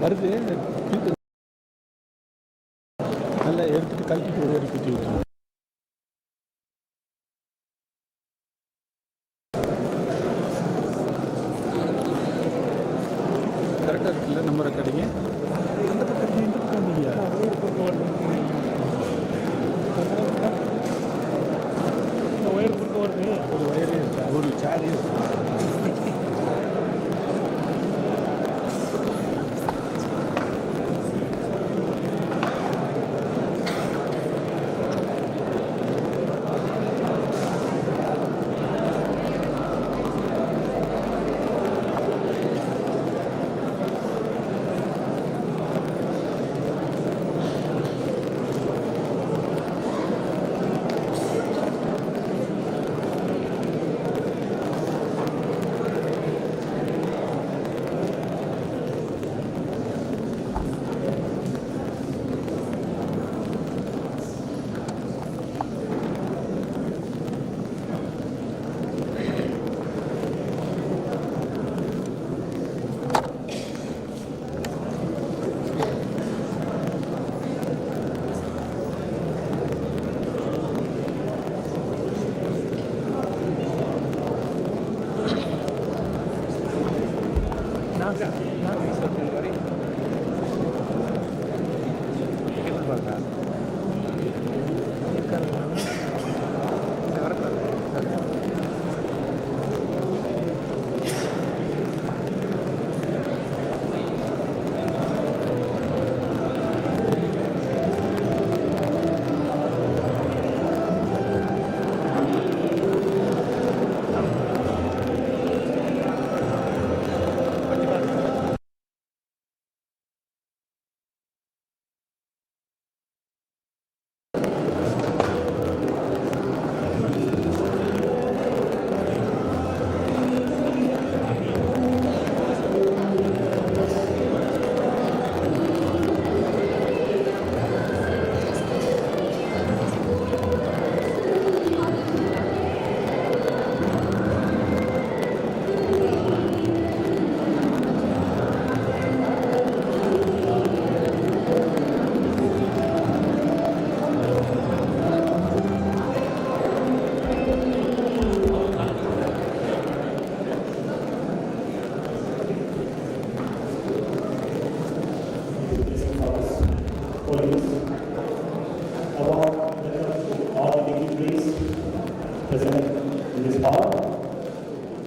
வருது நல்லா எடுத்துட்டு கழிச்சிட்டு ஒரு வரைக்கும் குத்தி விட்டுருவோம். கரெக்டாக இருக்குல்ல நம்பர் ரெக்கார்டிங்க அந்த பக்கம் இல்லையா ஒயர் கொடுக்க வருது ஒரு ஒயரே இருக்கா ஒரு சாரி இருக்கு.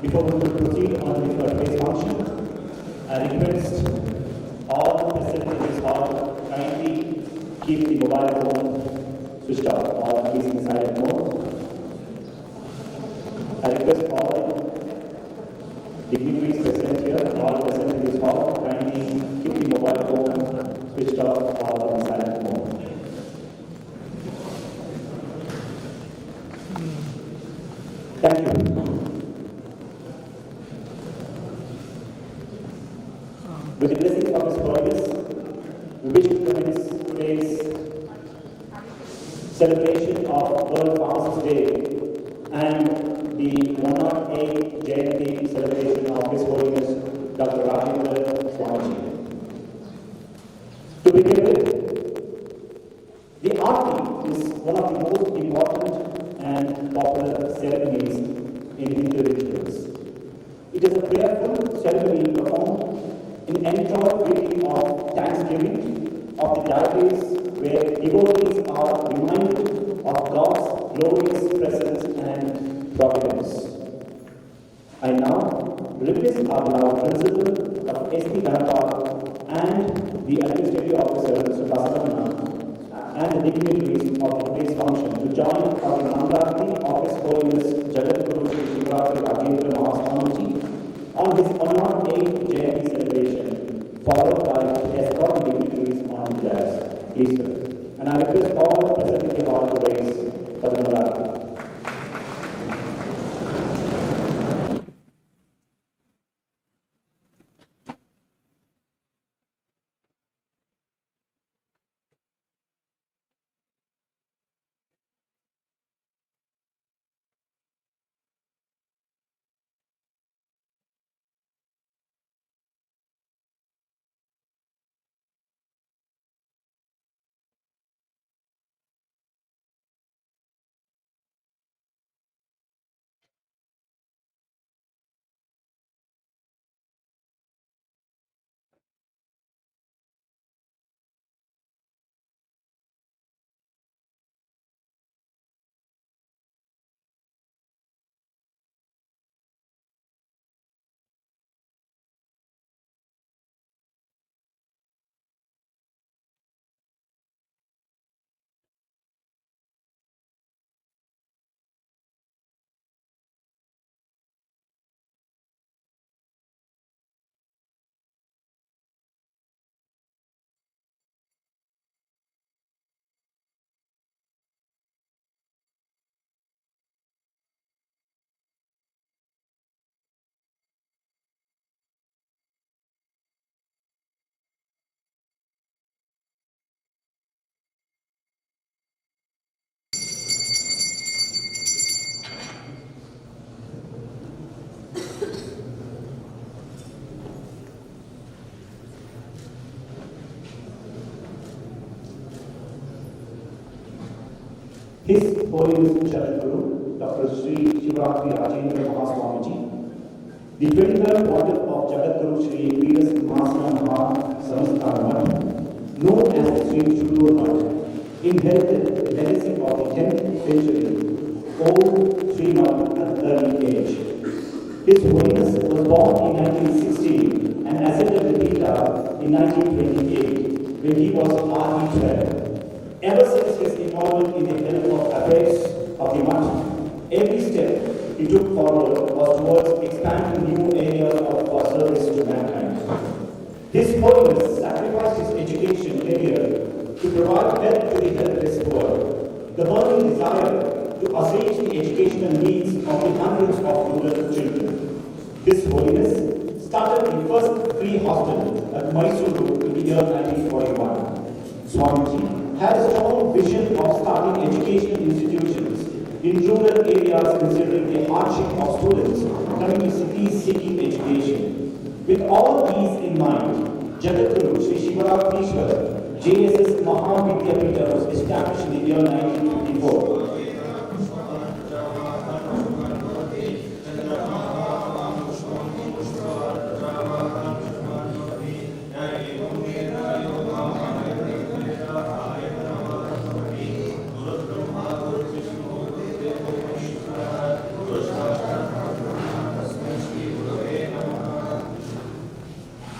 Before we proceed on with today's function, I request all present in this hall kindly keep the mobile phone switched off or at least in silent mode. I request all dignitaries present here, all present in this hall, kindly keep the mobile phone switched off or in silent mode. Thank you. With the blessing of His Holiness, we wish to commence today's celebration of World Pharmacist Day and the 108th Jayanthi Day Celebration of His Holiness Dr. Rajendra Swamiji. To begin with, the Aarti is one of the most important and popular ceremonies in Hindu rituals. It is a prayerful ceremony performed in an enthroned reading of Thanksgiving of the diaries where devotees are reminded of God's glorious presence and providence. I now request our beloved principal of ST Ganapal and the administrative officer, Mr. Basavanna, and the dignitaries of today's function to join our Mangalati of His Holiness Jagadguru Shivarathri Rajendra Mahaswamiji on his honored 8th Jayanthi celebration, followed by escort dignitaries on the dais. Please, sir. And I request all present in the hall to raise for the Mangalati. His Holiness Jagadguru, Dr. Sri Shivarathri Rajendra Mahaswamiji, the 23rd Order of Jagadguru Sri Vedas Samastana, known as the Sri Suttur, inherited the legacy of the 10th century old Srimad at an early age. His Holiness was born in 1916 and ascended the Gita in 1928, when he was hardly 12. Ever since his involvement in the health of affairs of the Math, every step he took forward was towards expanding new areas of service to mankind. His Holiness sacrificed his education career to provide help to the helpless poor, the burning desire to assuage the educational needs of the hundreds of rural children. His Holiness started the first free hostel at Mysuru in the year 1941. Swamiji had a strong vision of starting educational institutions in rural areas considering the hardship of students coming to cities seeking education. With all these in mind, Jagadguru Sri Shivarathri JSS Mahavidyapita was established in the year 1954.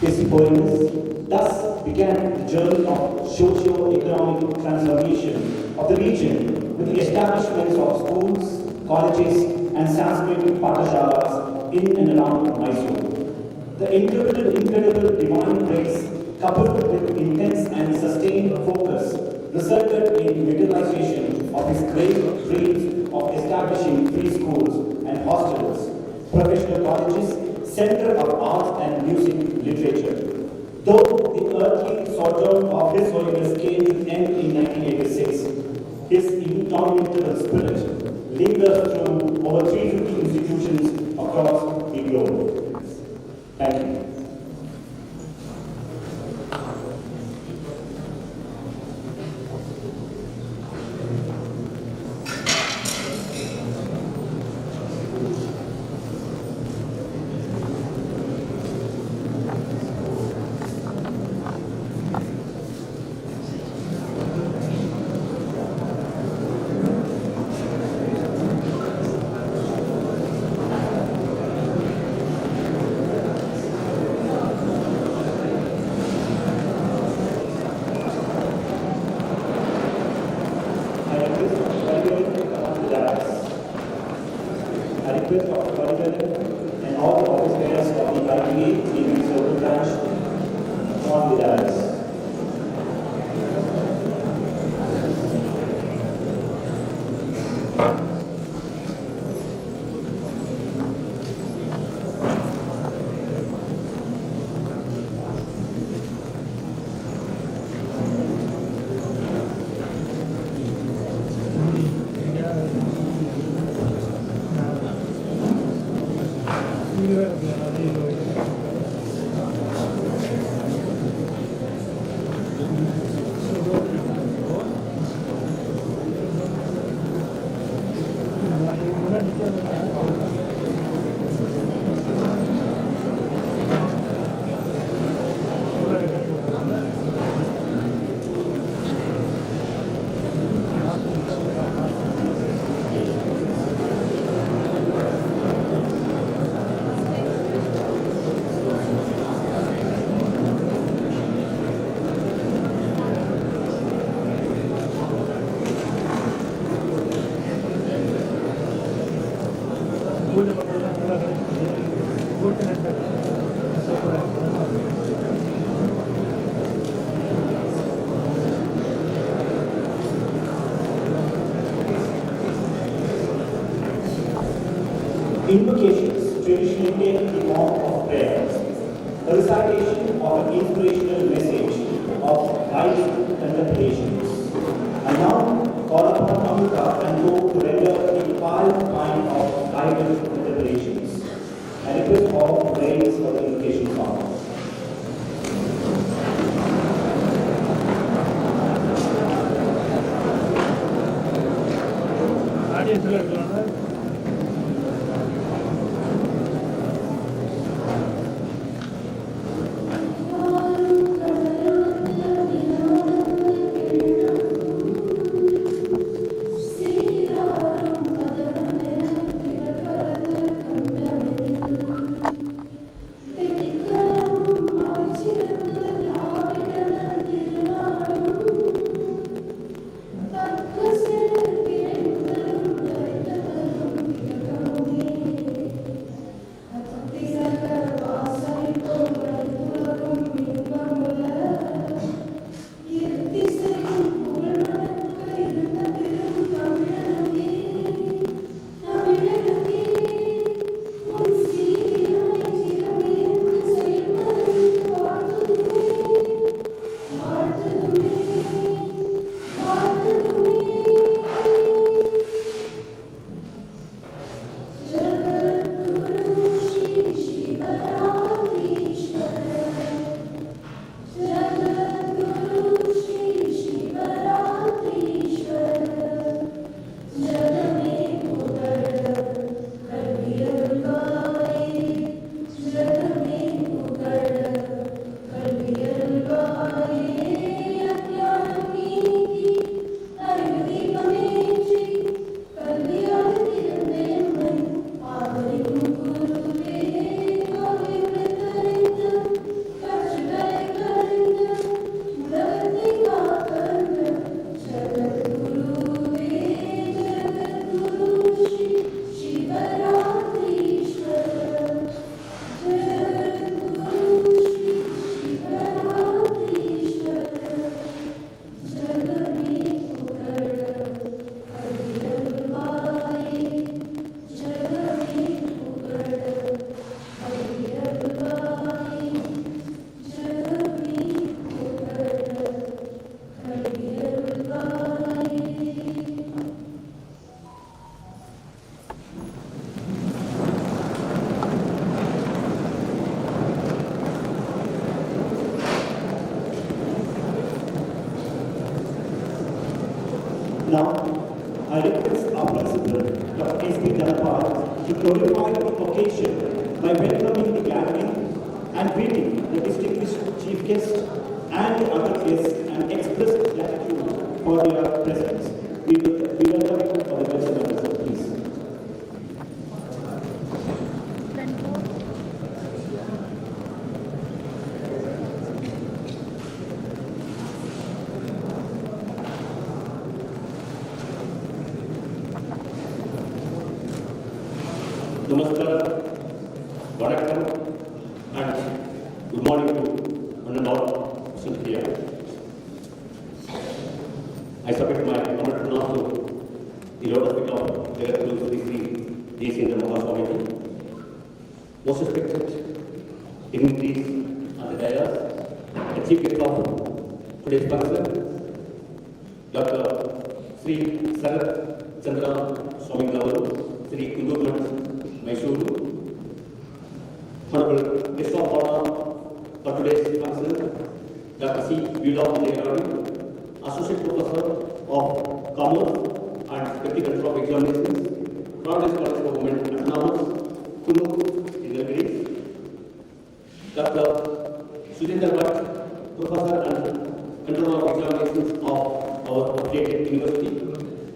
His Holiness thus began the journey of socio-economic transformation of the region with the establishments of schools, colleges and Sanskrit pathashalas in and around Mysuru. The incredible divine grace coupled with intense and sustained focus resulted in utilization of his great dreams of establishing free schools and hostels, professional colleges, Center of Art and Music Literature. Though the earthly sojourn of His Holiness came to an end in 1986, his indomitable spirit lingers through over 350 institutions across the globe. Thank you. on the dais. Invocations traditionally take the form of prayer, a recitation of an inspirational message of wise contemplations. I now call upon Amrita and go to render the 5 kind of guided contemplations. I request all to raise for the invocation song. Now, I request our principal, Dr. S.P. Janapal, to glorify the occasion by welcoming the gathering and greeting the distinguished chief guest and the other guests and express gratitude for their presence. We welcome you for the best of please. Namaskar, Vanakkam, and good morning to one and all. present here. I submit my honored pronoun to the Lord of the Lord, Jagadguru Sri Jayanthi Mahaswamiji, most respected dignitaries on the dais, the chief guest of today's function, Dr. Sri Rajendra Swami Gauru, Sri Mysuru, Honorable guest of honor for today's function, Dr. C. Associate Professor of Commerce and Technical Control of Examinations, Providence College for Women Autonomous, Kunu, Nilgiris, Dr. Rajendra, Professor and Controller of Examinations of our affiliated university,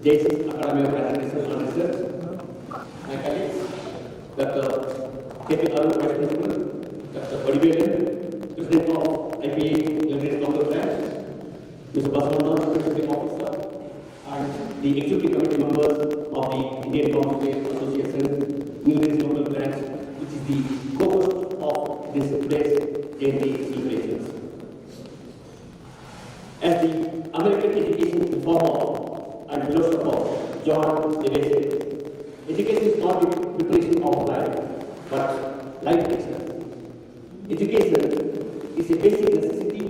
JSS Academy of Research and Research, my colleagues, Dr. K.P. Arun, Vice Principal, Dr. Badibelen, President of IPA Nilgiris Local Branch, Mr. Baswanda, Executive Officer, and the Executive Committee members of the Indian Pharmacists Association, Nilgiris Local Branch, which is the co-host of this today's Jayanthi Celebrations. As the American education reformer and philosopher John Lewis said, education is not the preparation of life, but life itself. Education is a basic necessity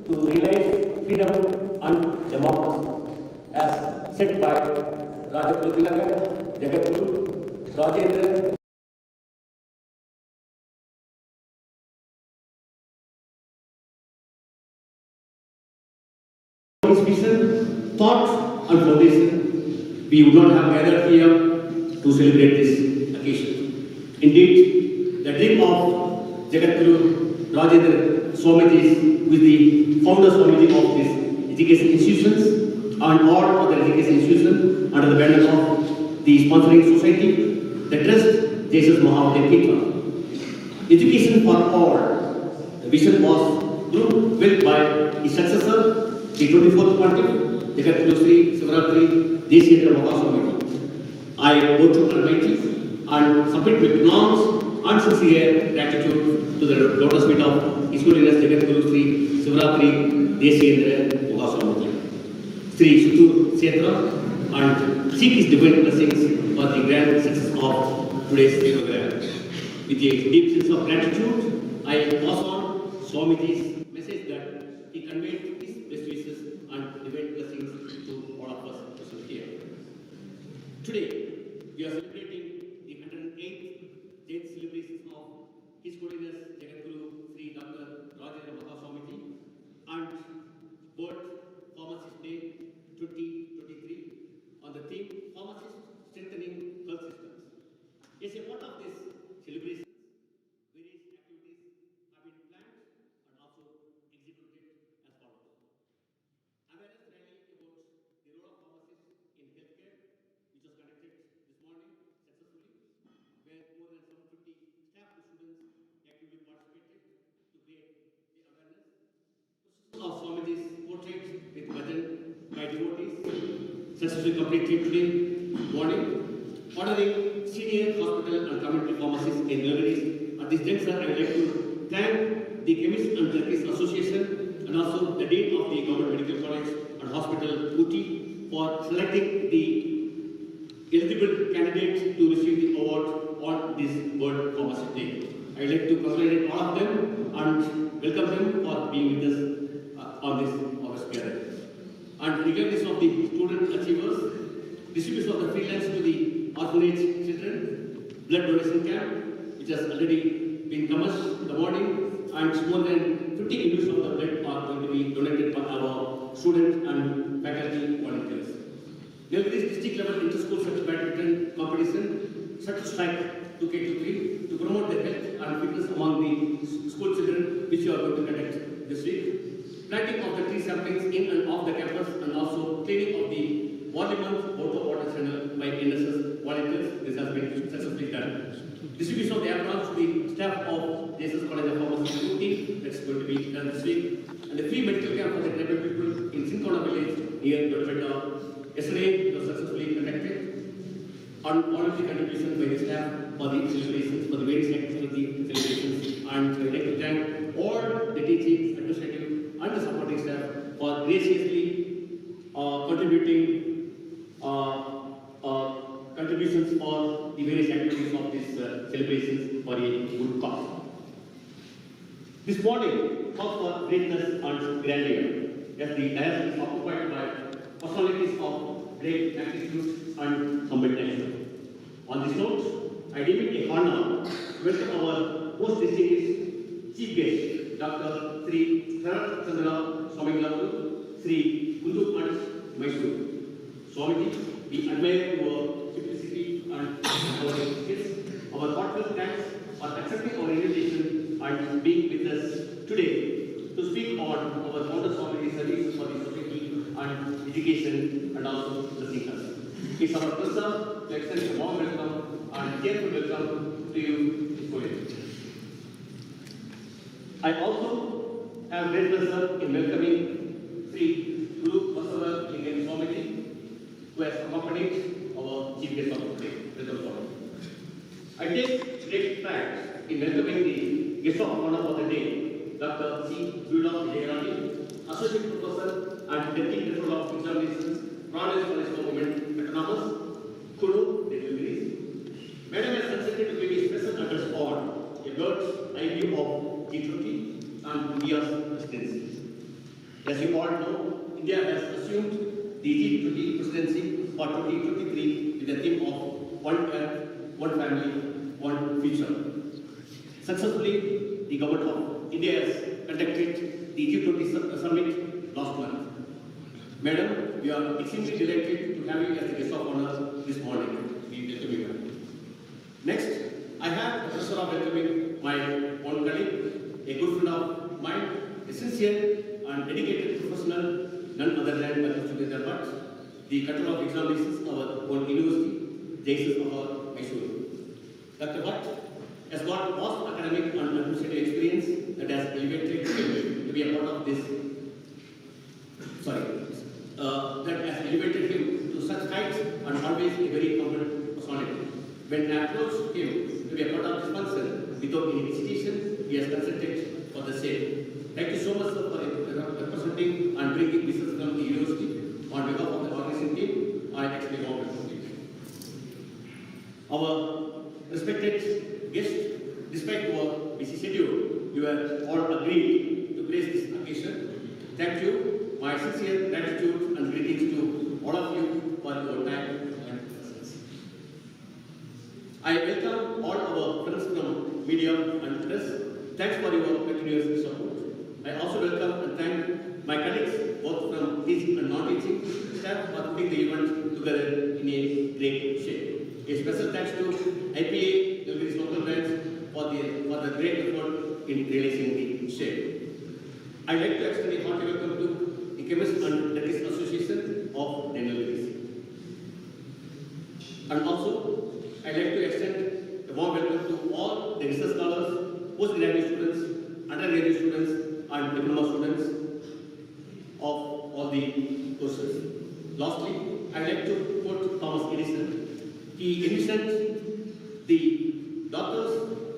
to realize freedom and democracy, as said by Jagadguru, Rajendra. His vision, thought, and foundation, we would not have gathered here to celebrate this occasion. Indeed, the dream of Jagadguru Rajendra Swamiji, who is the founder Swamiji of these education institutions and all other education institutions under the banner of the sponsoring society, the Trust Jesus Mahavadipitra. Education for all. The vision was grouped with by his successor, the 24th Pontiff, Jagadguru Sri Shivarathri Mahaswamiji. I go to Almighty and submit my pronounce and sincere gratitude to the lotus feet of His Holiness Jagadguru Sri Shivarathri Mahaswamiji, Sri Suttur and seek his divine blessings for the grand success of today's program. With a deep sense of gratitude, I pass on Swamiji's message that he conveyed his best wishes and divine blessings to all of us present here. Today, we are celebrating the 108th Day Celebrations of His Holiness Jagadguru Sri Dr. Rajendra Mahaswamiji and World Pharmacist Day 2023 on the theme Pharmacist Strengthening Health Systems. As a part of this celebration, various activities have been planned and also executed as follows. Awareness rally about the role of pharmacists in healthcare, which was conducted this morning successfully, where more than 750 staff and students actively participated to create the awareness. Procession of Swamiji's portrait with bhajan by devotees successfully completed today morning. Honoring senior hospital and community pharmacists in Nilgiris. At this juncture, I would like to thank the Chemists and Therapists Association and also the Dean of the Government Medical College and Hospital Ooty for selecting the eligible candidates to receive the award on this World Pharmacist Day. I would like to congratulate all of them and welcome them for being with us on this August gathering. And regardless of the student achievers, distribution of the free lunch to the orphanage children, blood donation camp, which has already been commenced in the morning, and more than 50 units of the blood are going to be donated by our students and faculty volunteers. Nilgiris district level inter-school badminton competition, Suttur strike 2K23 to promote their health and fitness among the school children, which you are going to conduct this week. Planting of the tree saplings in and off the campus, and also cleaning of the Parliament water channel by NSS volunteers. This has been successfully done. Distribution of the aprons to the staff of JSS College of Pharmacy Ooty, that's going to be done this week. And the free medical camp for the tribal people in Sinkona village near Dodbetta. Yesterday it was successfully conducted. And all of the contributions by the staff for the celebrations, for the various activities of the celebrations. And I would like to thank all the teaching, administrative, and the tenaciously contributing contributions for the various activities of these celebrations for a good cause. This morning calls for greatness and grandeur, as the dais is occupied by personalities of great magnitude and humble nature. On this note, I deem it a honor to welcome our most distinguished chief guest, Dr. Sri Rajendra Sri Mysuru. Swamiji, we admire your simplicity and our skills. Our heartfelt thanks for accepting our invitation and being with us today to speak on our founder Swamiji service for the society and education and also the seekers. It's our pleasure to extend a warm welcome and cheerful welcome to you, His Holiness. I also have great pleasure in welcoming Sri Guru Basava Indian Swamiji, who has accompanied our chief guest of today. Welcome, Swamiji. I take great pride in welcoming the guest of honor for the day, Dr. C. Jayanthi, Associate Professor and Deputy Director of Examinations, Province College of Women, Autonomous, Kuru, Deliveries. Madam has consented to give a special address on a bird's eye view of G20 and India's presidency. As you all know, India has assumed the G20 presidency for 2023 with the theme of One Earth, One Family, One Future. Successfully, the government of India has conducted the G20 summit last month. Madam, we are extremely delighted to have you as the guest of honor this morning. We welcome you. Next, I have the pleasure of welcoming my own colleague, a good friend of mine, a sincere and dedicated professional, none other than Mahaswamiji, but the control of examinations of our own university, Jesus of our Mysuru. Dr. Bhatt has got vast academic and administrative experience that has elevated him to be a part of this. That has elevated him to such heights and always a very humble personality. When I approached him to be a part of this function without any hesitation, he has consented for the same. Thank you so much, sir, for representing and bringing business from the university. On behalf of the organizing team, I actually want to thank you. Our respected guests, despite your busy schedule, you have all agreed to grace this occasion. Thank you. My sincere gratitude and greetings to all of you for your time and presence. I welcome all our friends from media and press. Thanks for your continuous support. I also welcome and thank my colleagues, both from teaching and non-teaching staff, for putting the event together in a great shape. A special thanks to IPA, the local branch, for the great effort in realizing the shape. I'd like to extend a hearty welcome to the Chemists and Dentists Association of Dental Disease. And also, I'd like to extend a warm welcome to all the research scholars, postgraduate students, undergraduate students, and diploma students of all the courses. Lastly, I'd like to quote Thomas Edison. He envisioned the doctors,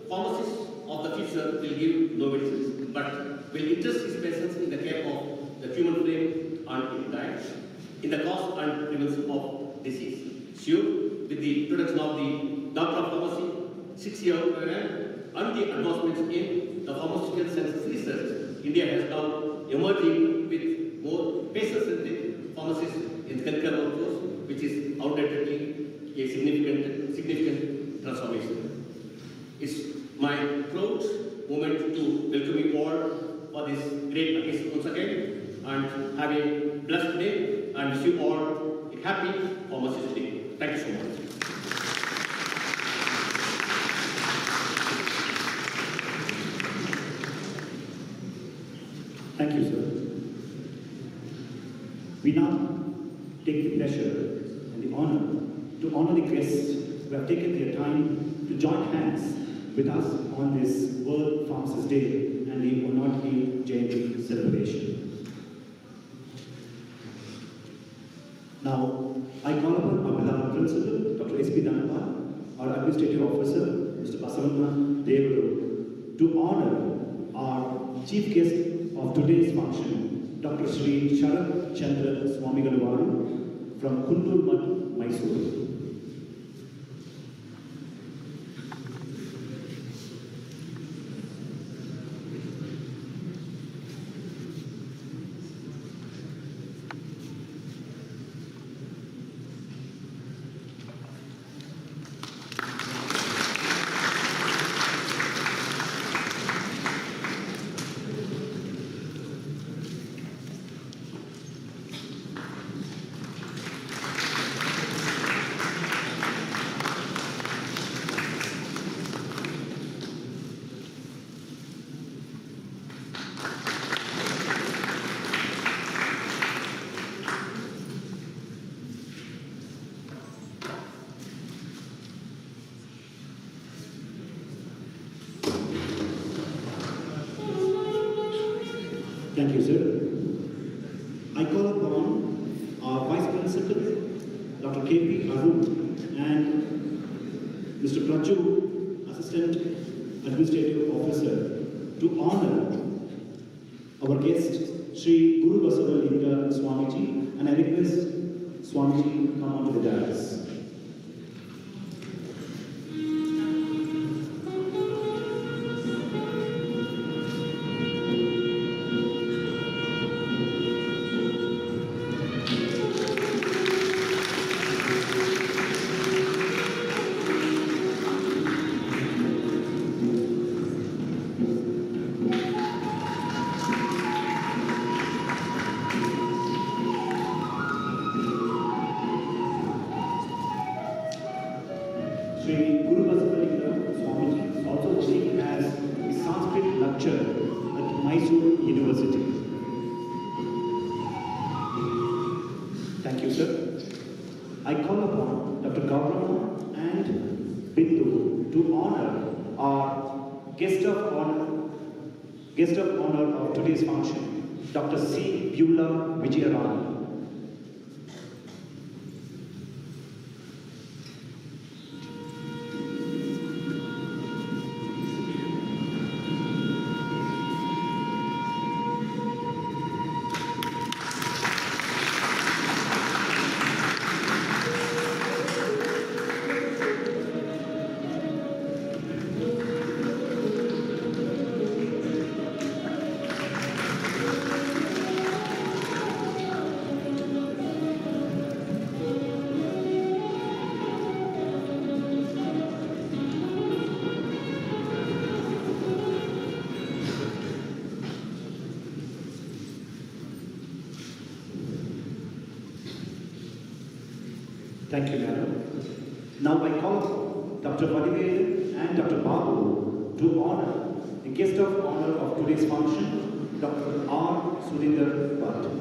pharmacists of the future will give no medicines, but will interest his patients in the care of the human frame and in diet, in the cause and prevention of disease. Sure, with the introduction of the Doctor of Pharmacy 6-year program and the advancements in the pharmaceutical sciences research, India has now emerging with more patient-centric pharmacists in the healthcare workforce, which is undoubtedly a significant transformation. It's my proud moment to welcome you all for this great occasion once again, and have a blessed day, and wish you all a happy Pharmacist Day. Thank you so much. Thank you, sir. We now take the pleasure and the honor the guests who have taken their time to join hands with us on this World Pharmacist Day and the 108th Jayanthi celebration. Now, I call upon our beloved Principal, Dr. S.P. Dhanapal, our Administrative Officer, Mr. Basavana, to honor our Chief Guest of today's function, Dr. Sri Shivarathri Swamigalu from Kuntur, Mysuru. Thank you, sir. I call upon our Vice Principal, Dr. K.P. Arun, and Mr. Praju, Assistant Administrative Officer, to honor our guest, Sri Guru Basavalingam Swamiji, and I request Swamiji come onto the dais. Sri Guru Basavalingam Swamiji is also seen as a Sanskrit lecturer at Mysuru University. Thank you, sir. I call upon Dr. Gaurama and Bindu to honor our guest of honor of today's function, Dr. C. Beulah Vijayarani. Thank you, madam. Now I call Dr. Vadivel and Dr. Babu to honor the guest of honor of today's function, Dr. R. Sudhindar Bhatt.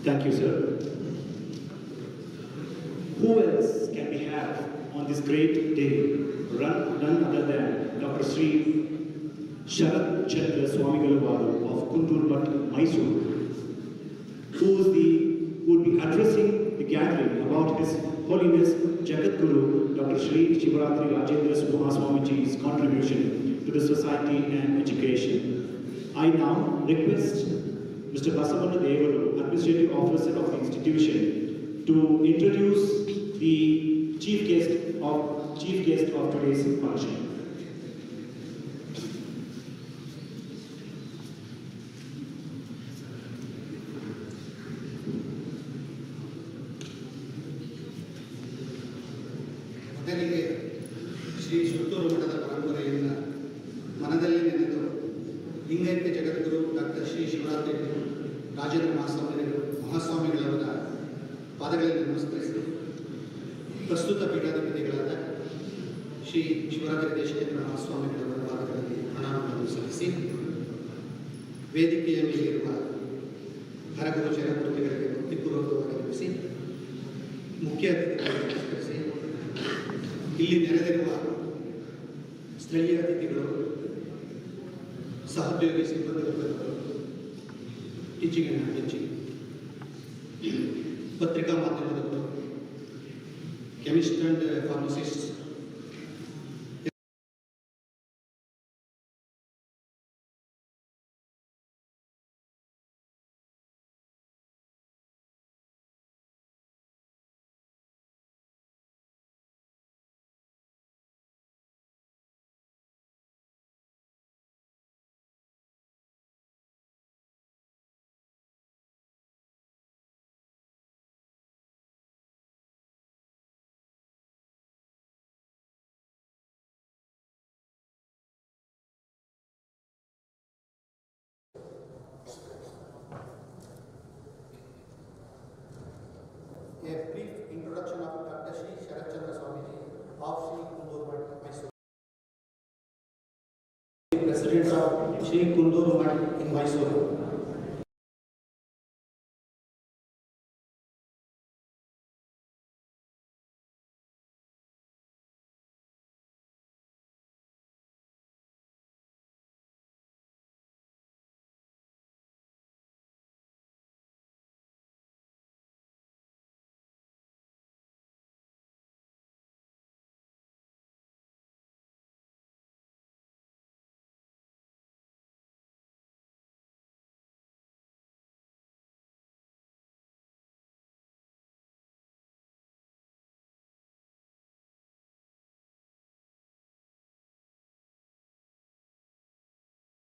Thank you, sir. Who else can we have on this great day? None other than Dr. Sri Shivarathri Swamigalu of Kuntur, Mysuru, who would be addressing the gathering about His Holiness Jagadguru, Dr. Sri Shivarathri Rajendra Mahaswamiji's contribution to the society and education. I now request Mr. Basavanna Devaru, Administrative Officer of the institution, to introduce the chief guest of today's function. ಮೊದಲಿಗೆ ಶ್ರೀ ಸುತ್ತೂರು ಮಠದ ಪರಂಪರೆಯನ್ನು ಮನದಲ್ಲಿ ನೆನೆದು ಲಿಂಗೈಕ್ಯ ಜಗದ್ಗುರು doctor Shri Shivaratri Rajendra ಮಹಾಸ್ವಾಮಿಗಳವರ ಪಾದಗಳಲ್ಲಿ ನಮಸ್ಕರಿಸಿ ಪ್ರಸ್ತುತ ಪೀಠಾಧಿಪತಿಗಳಾದ ಶ್ರೀ ಶಿವರಾತ್ರಿ ದೇಶಿಕೇಂದ್ರ ಮಹಾಸ್ವಾಮಿಗಳವರ ಪಾದಗಳಲ್ಲಿ ಪ್ರಣಾಮಗಳನ್ನು ಸಲ್ಲಿಸಿ ವೇದಿಕೆಯ ಮೇಲಿರುವ ಹರಗುರು ಚರಮೂರ್ತಿಗಳಿಗೆ ಭಕ್ತಿಪೂರ್ವಕವಾಗಿ ನಮಿಸಿ ಮುಖ್ಯ ಅತಿಥಿಗಳನ್ನು ನಮಸ್ಕರಿಸಿ ಇಲ್ಲಿ ನೆರೆದಿರುವ ಸ್ಥಳೀಯ ಅತಿಥಿಗಳು, ಸಹೋದ್ಯೋಗಿ ಸಿಬ್ಬಂದಿ ವರ್ಗದವರು, ಟೀಚಿಂಗ್ ಆ್ಯಂಡ್ ನಾನ್ ಟೀಚಿಂಗ್, ಪತ್ರಿಕಾ ಮಾಧ್ಯಮದವರು, chemist and pharmacist, a brief introduction of Dr. Shri Shivarathri Swamiji of Shri Kundur Math, Mysuru. President of Shri Kundur Math in Mysuru.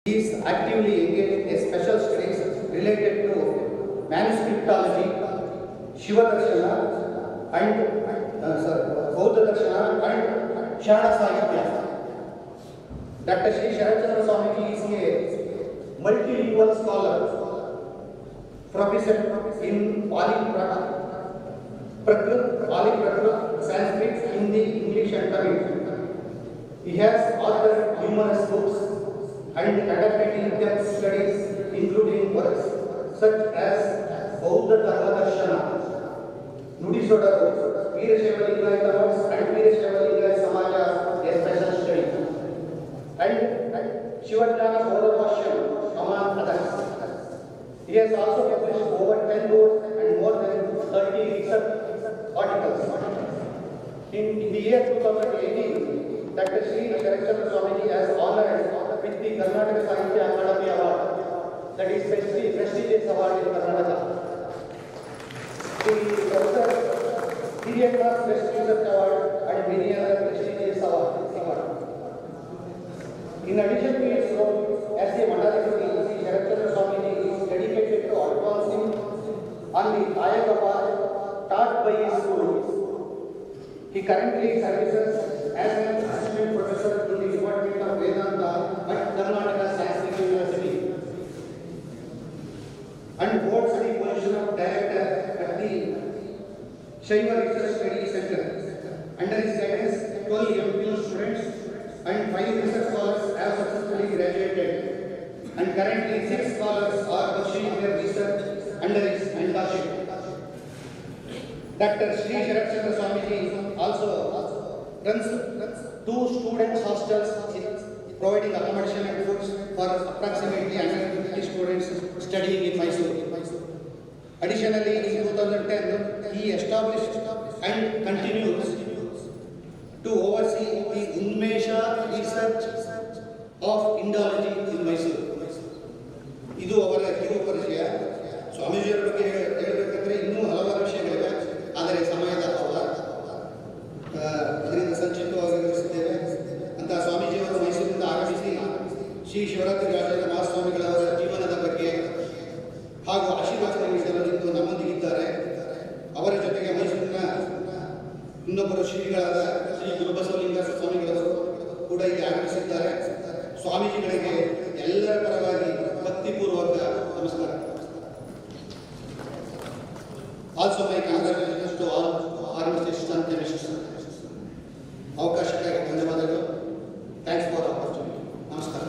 He is actively engaged in special studies related to manuscriptology, Shivadarshana and Bauddha Darshana and Shana Sahitya. Dr. Shri Shivarathri Swamiji is a multilingual scholar, proficient in Pali Prakrit, Sanskrit, Hindi, English and Tamil. He has authored numerous books and conducted in-depth studies including works such as Bauddha Darshana, Nudisodar, Veerashaiva Lingayata and Veerashaiva Lingayata Samaja, a special study, and Shivajnana Bauddha Bhashyam, among others. He has also published over 10 books and more than 30 research articles. In the year 2018, Dr. Shri Shivarathri Swamiji has honored with the Karnataka Sahitya Akademi Award, that is prestigious award in Karnataka. The Professor Period Class Best Research Award and many other prestigious awards. In addition to his role as a Mandalakuri, Shri Shivarathri Swamiji is dedicated to advancing on the Ayaka path taught by his school. He currently services as an assistant professor in the Department of Vedanta at Karnataka Sanskrit University and holds the position of director at the Shaiva Research Study Center. Under his guidance, 12 MPhil students and 5 research scholars have successfully graduated, and currently 6 scholars are pursuing their research under his mentorship. Dr. Shri Shivarathri Swamiji also runs 2 students' hostels providing accommodation and foods for approximately 150 students studying in Mysuru. Additionally, in 2010, he established and continues to oversee the Unmesha research of Indology in Mysuru. ಇದು ಅವರ ಕಿರು ಪರಿಚಯ. ಸ್ವಾಮೀಜಿಯವರ ಬಗ್ಗೆ ಹೇಳಬೇಕಂದ್ರೆ ಇನ್ನೂ ಹಲವಾರು ವಿಷಯಗಳಿವೆ, ಆದರೆ ಸಮಯದ ಅಭಾವ, ಅದರಿಂದ ಸಂಕ್ಷಿಪ್ತವಾಗಿ ವಿವರಿಸುತ್ತೇವೆ. ಅಂತ ಸ್ವಾಮೀಜಿಯವರು ಮೈಸೂರಿನಿಂದ ಆಗಮಿಸಿ ಶ್ರೀ ಶಿವರಾತ್ರಿ ರಾಜೇಂದ್ರ ಮಹಾಸ್ವಾಮಿಗಳವರ ಜೀವನದ ಬಗ್ಗೆ ಹಾಗೂ ಆಶೀರ್ವಾದ ನೀಡಲು ನಮ್ಮೊಂದಿಗಿದ್ದಾರೆ. ಅವರ ಜೊತೆಗೆ ಮೈಸೂರಿನ ಇನ್ನೊಬ್ಬರು ಶ್ರೀಗಳಾದ ಶ್ರೀ ಗುರುಬಸವಲಿಂಗ ಸ್ವಾಮಿಗಳವರು ಕೂಡ ಇಲ್ಲಿ ಆಗಮಿಸಿದ್ದಾರೆ. ಸ್ವಾಮೀಜಿಗಳಿಗೆ ಎಲ್ಲರ ಪರವಾಗಿ ಭಕ್ತಿಪೂರ್ವಕ ನಮಸ್ಕಾರ. Also my congratulations to all pharmacists and chemists. ಅವಕಾಶಕ್ಕಾಗಿ ಧನ್ಯವಾದಗಳು. Thanks for opportunity. ನಮಸ್ಕಾರ.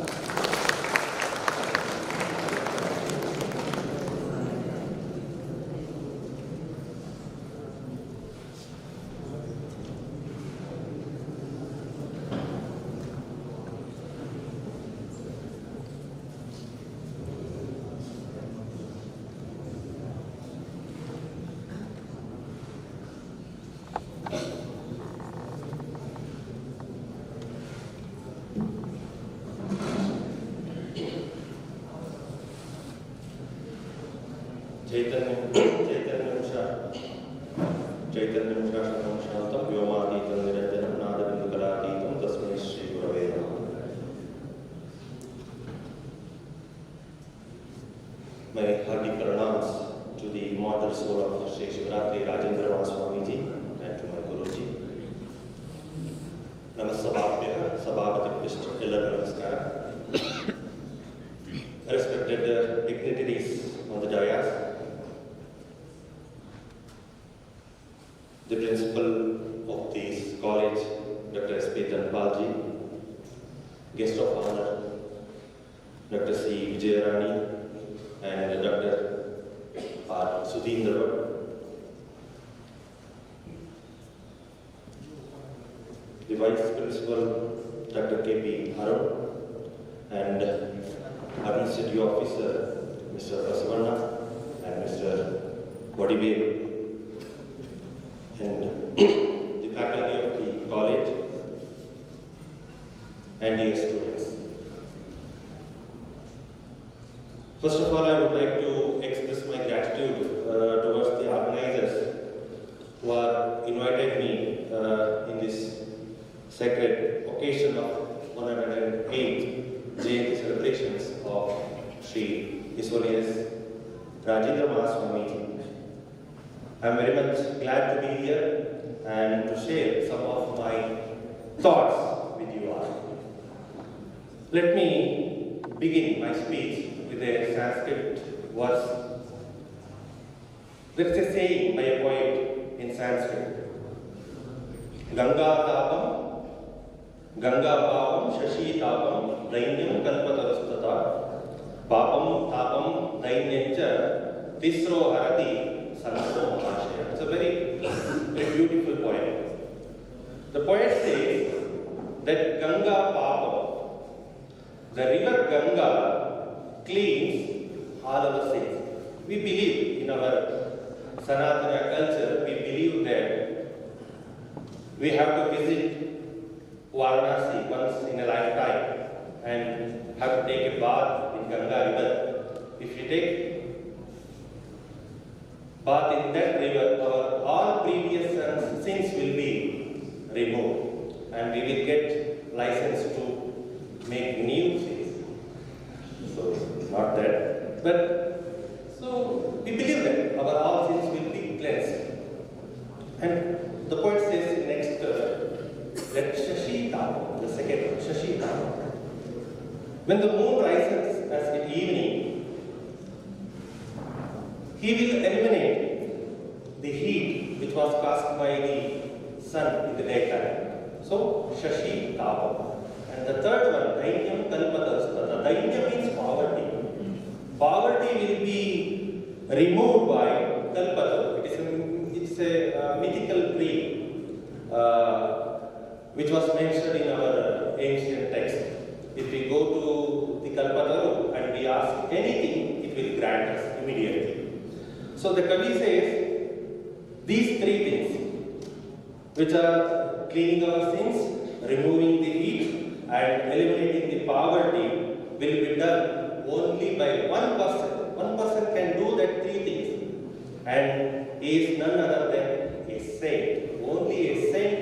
चैतन्यं शाश्वतं शान्तं व्योमातीतं निरञ्जनं नादबिन्दुकलातीतं तस्मै श्रीगुरवे नमः. My hearty pranams to the immortal soul of Sri Shivarathri Rajendra Mahaswamiji and to my Guruji. Namassabhabhyah, Sabhabhatibhishta, Ella Namaskara. Respected dignitaries on the dais, the principal of this college, Dr. S.P. Dhanpalji, guest of honor, Dr. C. Vijayarani, and Dr. R. Sudhindra, the vice principal, Dr. K.P. Harun, and administrative officer, Mr. Basavanna, and Mr. Vadivel, and the faculty of the college, and dear students. First of all, I would like to express my gratitude towards the organizers who have invited me in this sacred occasion of 108th Jayanthi Celebrations of Sri Holiness Rajendra Mahaswamiji. I am very much glad to be here and to share some of my thoughts with you all. Let me begin my speech with a Sanskrit verse. There is a saying by a poet in Sanskrit: Ganga tapam, Ganga papam, Shashi tapam, Dainyam kalpatarastata, Papam tapam, Dainyacha, Tisro harati, Sanso Mahashaya. It's a very beautiful poem. The poet says that Ganga papam, the river Ganga, cleans all our sins. We believe in our Sanatana culture, we believe that we have to visit Varanasi once in a lifetime and have to take a bath in Ganga river. If you take bath in that river, our all previous sins will be removed and we will get license to make new sins. So, not that. But, so we believe that our all sins will be cleansed. And the poet says next, that Shashi Tapa, the second one, Shashi Tapa. When the moon rises as at evening, he will eliminate the heat which was caused by the sun in the daytime. So, Shashi Tapa. And the third one, Dainyam Kalpatarastata. Dainyam means poverty. Poverty will be removed by Kalpataru. It's a mythical tree which was mentioned in our ancient text. If we go to the Kalpataru and we ask anything, it will grant us immediately. So the Kavi says, these three things, which are cleaning our sins, removing the heat, and eliminating the poverty, will be done only by one person. One person can do that three things, and he is none other than a saint. Only a saint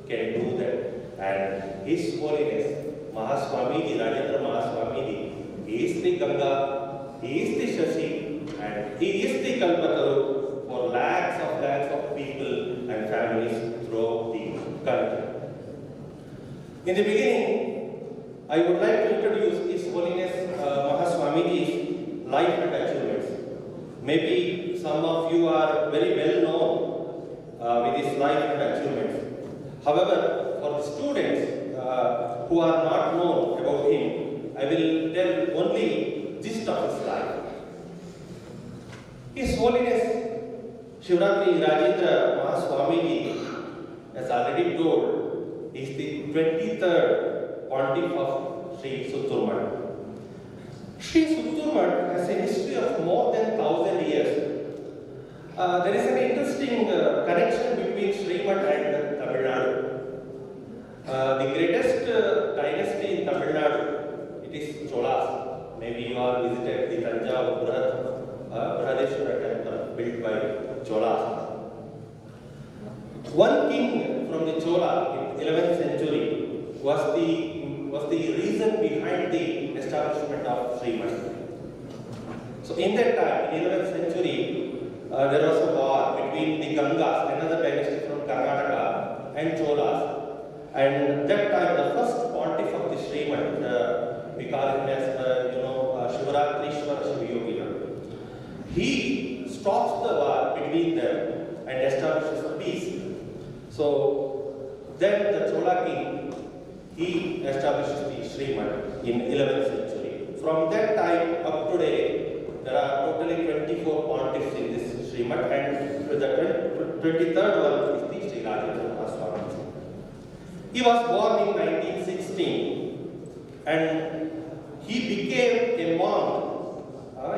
can do that, and His Holiness Mahaswamiji, Rajendra Mahaswamiji, he is the Ganga, he is the Shashi, and he is the Kalpataru for lakhs of people and families throughout the country. In the beginning, I would like to introduce His Holiness Mahaswamiji's life and achievements. maybe some of you are very well known with his life and achievements. However, for the students who are not known about him, I will tell only gist of his life. His Holiness Shivarathri Rajendra Mahaswamiji has already told he is the 23rd Pontiff of Sri Suttur. Sri Suttur has a history of more than 1000 years. There is an interesting connection between Srimat and Tamil Nadu. The greatest dynasty in Tamil Nadu, it is Cholas. Maybe you all visited the Tanjavur Brihadeshwara temple built by Cholas. One king from the Chola in 11th century was the reason behind the establishment of Srimat. So in that time, in 11th century, there was a war between the Gangas, another dynasty from Karnataka, and Cholas. And that time, the first pontiff of the Srimat, we call him as Shivarathri he stops the war between them and establishes peace. So then the Chola king, he establishes the Srimat in 11th century. From that time up to today, there are totally 24 pontiffs in this Srimat, and the 23rd one is the Sri Rajendra Mahaswamiji. He was born in 1916 and he became a monk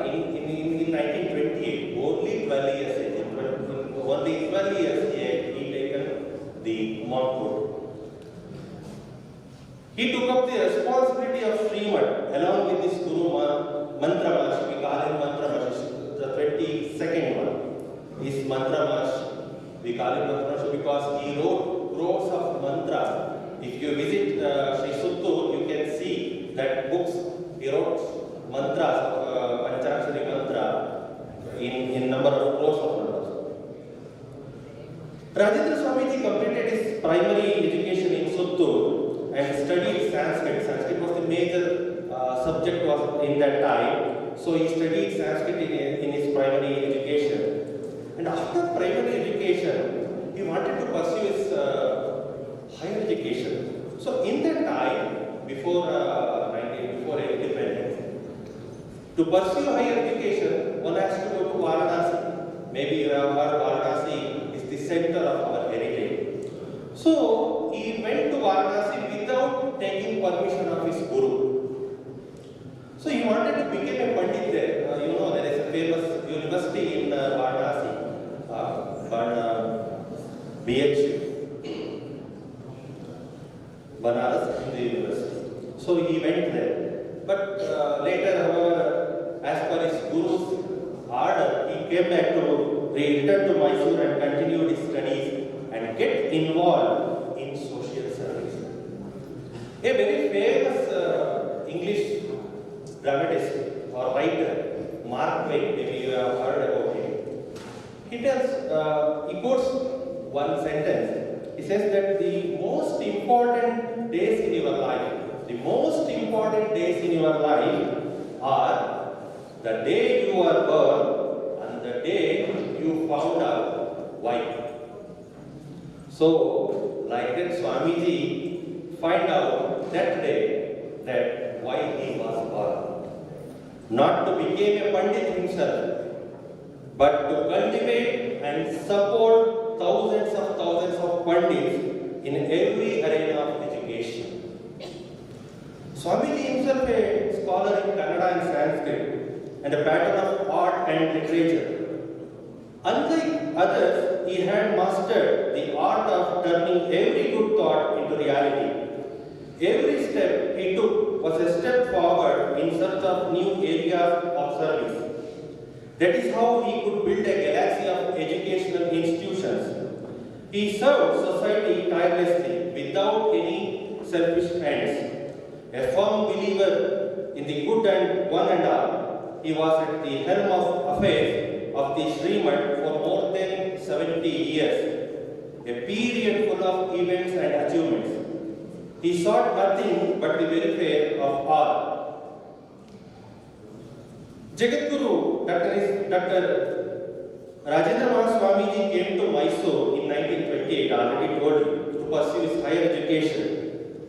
in 1928, only 12 years age. Only 12 years he taken the monkhood. He took up the responsibility of Srimat along with his Guru Mantra Maharshi. We call him Mantra Maharshi, the 22nd one. His Mantra Maharshi. We call him Mantra Maharshi because he wrote crores of mantras. If you visit Sri Suttur, you can see that books he wrote mantras of Panchakshari mantra in number of crores of numbers. Rajendra Swamiji completed his primary education in Suttur and studied Sanskrit. Sanskrit was the major subject was in that time. So he studied Sanskrit in his primary education. And after primary education, he wanted to pursue his higher education. So in that time, before independence, to pursue higher education, one has to go to Varanasi. Maybe you have heard Varanasi is the center of our heritage. So he went to Varanasi without taking permission of his guru. So he wanted to become a pandit there. There is a famous university in Varanasi, BHU. Banaras in the university. So he went there. But later, however, as per his guru's order, he came back he returned to Mysuru and continued his studies and get involved in social service. A very famous English dramatist or writer, Mark Twain, maybe you have heard about him. He quotes one sentence. He says that the most important days in your life, are the day you were born and the day you found out why. So, like that Swamiji find out that day that why he was born. Not to become a pandit himself, but to cultivate and support thousands of pandits in every arena of education. Swamiji himself a scholar in Kannada and Sanskrit and a pattern of art and literature. Unlike others, he had mastered the art of turning every good thought into reality. Every step he took was a step forward in search of new areas of service. That is how he could build a galaxy of educational institutions. He served society tirelessly without any selfish ends. A firm believer in the good and one and all, he was at the helm of affairs of the Srimat for more than 70 years, a period full of events and achievements. He sought nothing but the welfare of all. Jagadguru Dr. Rajendra Mahaswamiji came to Mysuru in 1928, already told you, to pursue his higher education.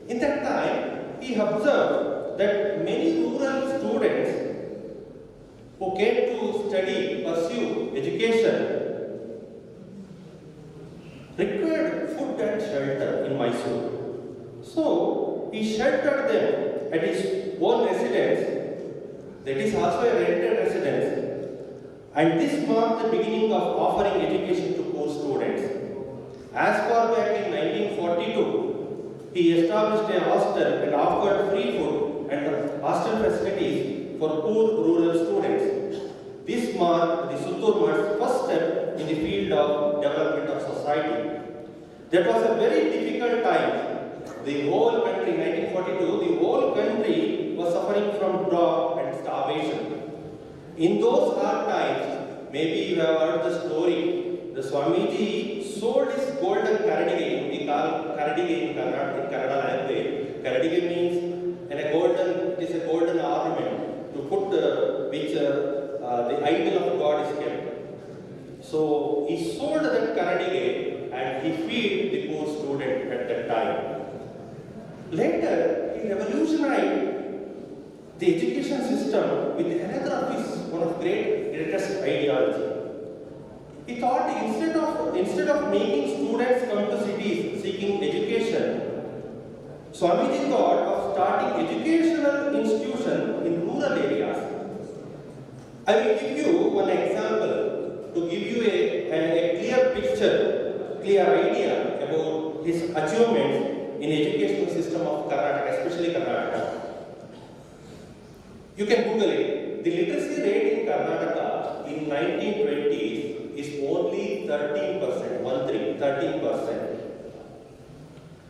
In that time, he observed that many rural students who came to study, pursue education, required food and shelter in Mysuru. So, he sheltered them at his own residence, that is also a rented residence, and this marked the beginning of offering education to poor students. As far back in 1942, he established a hostel and offered free food and hostel facilities for poor rural students. This marked the Suttur first step in the field of development of society. That was a very difficult time. The whole country, 1942, the whole country was suffering from drought and starvation. In those hard times, maybe you have heard the story, the Swamiji sold his golden karadige. We call karadige in Kannada language. Karadige means it is a golden ornament to put which the idol of God is kept. So he sold that karadige and he fed the poor student at that time. Later, he revolutionized the education system with another of his one of greatest ideology. He thought instead of making students come to cities seeking education, Swamiji thought of starting educational institutions in rural areas. I will give you one example to give you a clear picture, clear idea about his achievements in educational system of Karnataka, especially Karnataka. You can Google it. The literacy rate in Karnataka in 1920s is only 13%, 13%.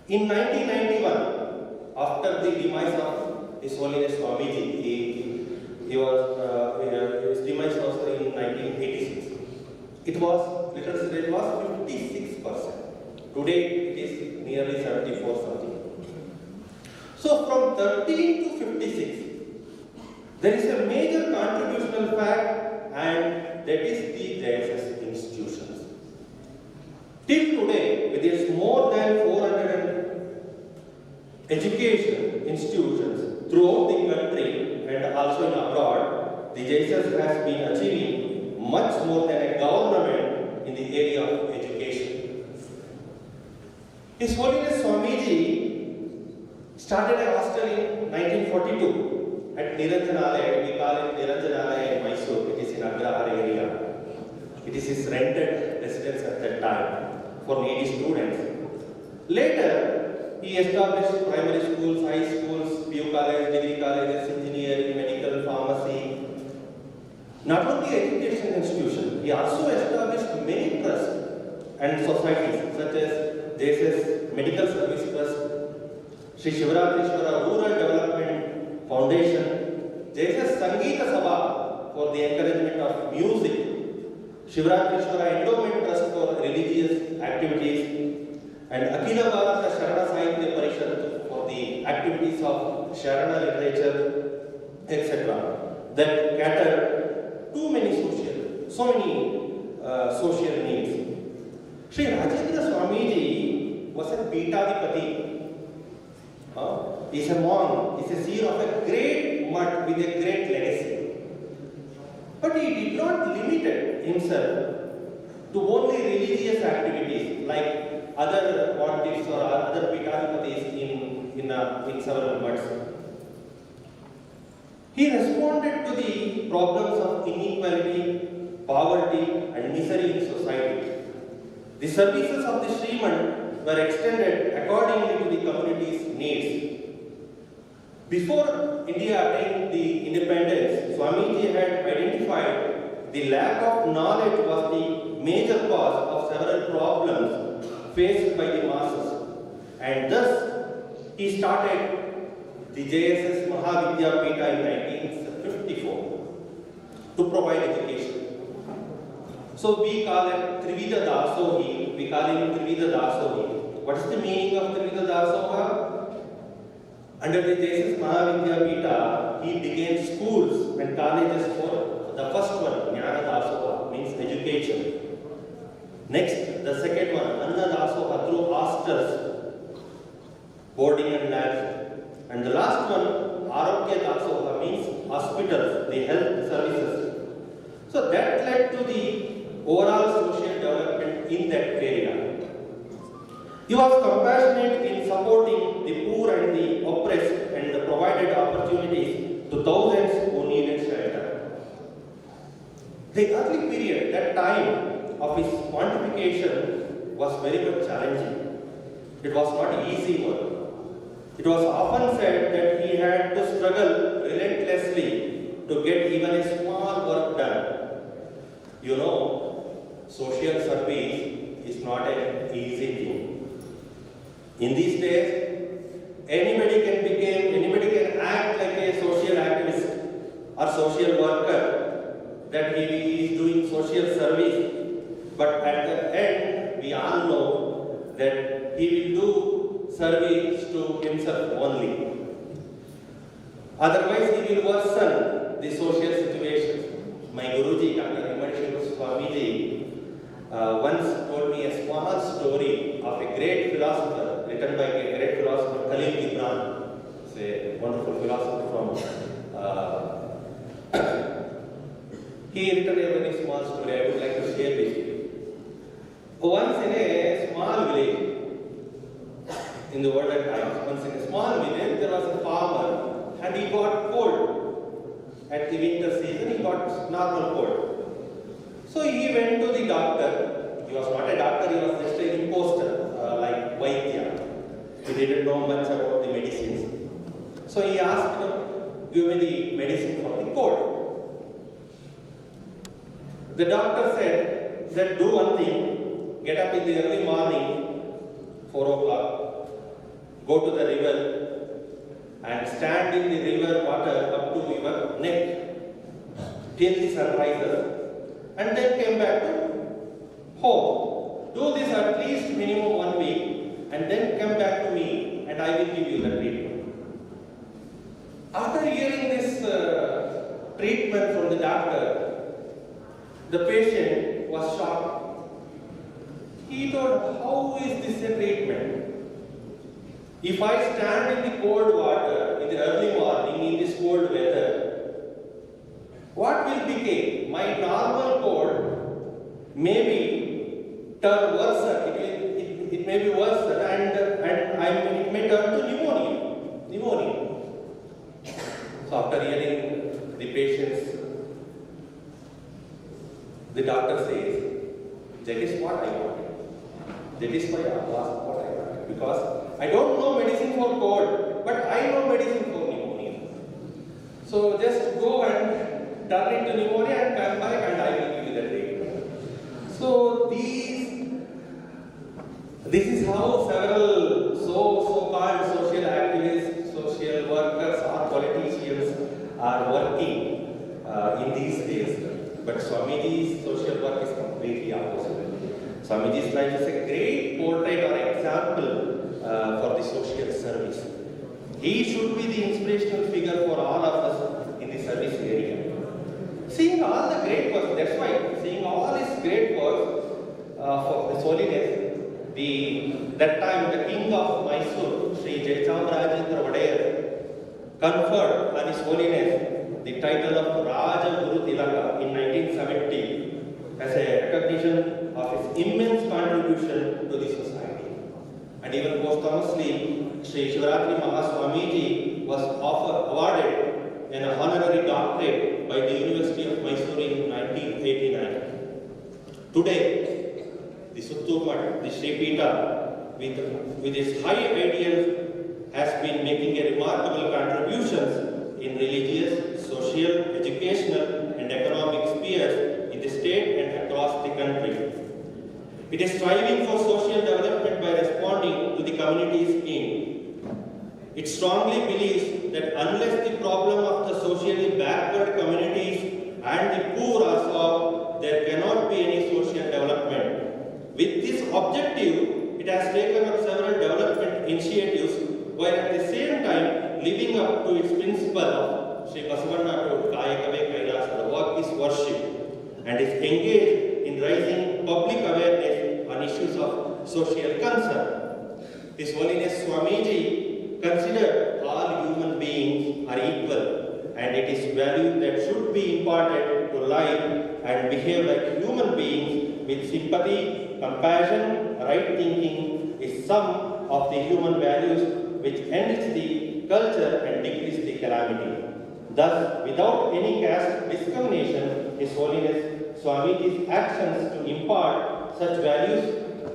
In 1991, after the demise of His Holiness Swamiji, his demise was in 1986. Literacy rate was 56%. Today it is nearly 74 something. So from 13 to 56, there is a major contributional fact, and that is the JSS institutions. Till today, with its more than 400 education institutions throughout the country and also in abroad, the JSS has been achieving much more than a government in the area of education. His Holiness Swamiji started a hostel in 1942 at Niranjanalaya. We call it Niranjanalaya in Mysuru. It is in Agrahar area. It is his rented residence at that time for needy students. Later, he established primary schools, high schools, PU college, degree colleges, engineering, medical, pharmacy. Not only education institution, he also established many trusts and societies such as JSS Medical Service Trust, Sri Shivarathri Rural Development Foundation, JSS Sangeeta Sabha for the encouragement of music, Shivarathri Endowment Trust for religious activities, and Akhila Bharata Sharana Sahitya Parishad for the activities of Sharana literature, etc. that cater so many social needs. Sri Rajendra Swamiji was a Peetadipati. He is a monk, he is a seer of a great mutt with a great legacy. But he did not limit himself to only religious activities like other pontiffs or other Peetadipatis in several mutts. He responded to the problems of inequality, poverty, and misery in society. The services of the Sriman were extended accordingly to the community's needs. Before India attained the independence, Swamiji had identified the lack of knowledge was the major cause of several problems faced by the masses, and thus he started the JSS Mahavidyapita in 1954 to provide education. So we call it Trivida Dasohi, we call him Trivida Dasohi. What is the meaning of Trivida Dasoha? Under the JSS Mahavidyapita, he began schools and colleges for The first one, Jnana Dasoha, means education. Next, the second one, Anna Dasoha, through hostels, boarding and labs. And the last one, Arogya Dasoha, means hospitals, the health services. So that led to the overall social development in that area. He was compassionate in supporting the poor and the oppressed and provided opportunities to thousands who needed shelter. The early period, that time of his pontification, was very much challenging. It was not easy work. It was often said that he had to struggle relentlessly to get even a small work done. You know, social service is not an easy thing. In these days, anybody can act like a social activist or social worker, that he is doing social service. But at the end, we all know that he will do service to himself only. Otherwise, he will worsen the social situation. My Guruji, Dr. Mahaswamiji, once told me a small story of a great philosopher, written by a great philosopher, Khalil Gibran. It's a wonderful philosopher from. He written a very small story. I would like to share with you. Once in a small village, in the world at times, once in a small village, there was a farmer and he got cold. At the winter season, he got normal cold. So he went to the doctor. He was not a doctor, he was just an imposter, like Vaidya. He didn't know much about the medicines. So he asked him, give me the medicine for the cold. The doctor said that do one thing, get up in the early morning, 4 o'clock, go to the river and stand in the river water up to your neck till the sun rises, and then come back to home. Do this at least minimum 1 week and then come back to me and I will give you the treatment. After hearing this treatment from the doctor, the patient was shocked. He thought, how is this a treatment? If I stand in the cold water in the early morning in this cold weather, what will become? My normal cold may be turn worse. It may be worse, and it may turn to pneumonia. So after hearing the patients, the doctor says, that is what I wanted. That is why I asked what I wanted. Because I don't know medicine for cold, but I know medicine for pneumonia. So just go and turn into pneumonia and come back and I will give you the treatment. So this is how several so-called social activists, social workers or politicians are working in these days. But Swamiji's social work is completely opposite. Swamiji's life is a great portrait or example for the social service. He should be the inspirational figure for all of us in the service area. Seeing all the great work, that's why, seeing all his great work for his holiness, that time the king of Mysuru, Sri Rajendra, conferred on his holiness the title of Rajaguru Tilaka in 1970 as a recognition of his immense contribution to the society. And even posthumously, Sri Shivarathri Mahaswamiji was awarded an honorary doctorate by the University of Mysuru in 1989. Today, the Suttur, the Sri Pita, with its high ideals, has been making a remarkable contributions in religious, social, educational and economic spheres in the state and across the country. It is striving for social development by responding to the community's need. It strongly believes that unless the problem of the socially backward communities and the poor are solved, there cannot be any social development. With this objective, it has taken up several development initiatives while at the same time living up to its principle of Sri Basavanna told, Kayakave Kailasada, work of his worship and is engaged in raising public awareness on issues of social concern. His Holiness Swamiji considered all human beings are equal, and it is value that should be imparted to life and behave like human beings with sympathy, compassion, right thinking is some of the human values which enrich the culture and decrease the calamity. Thus, without any caste discrimination, His Holiness Swamiji's actions to impart such values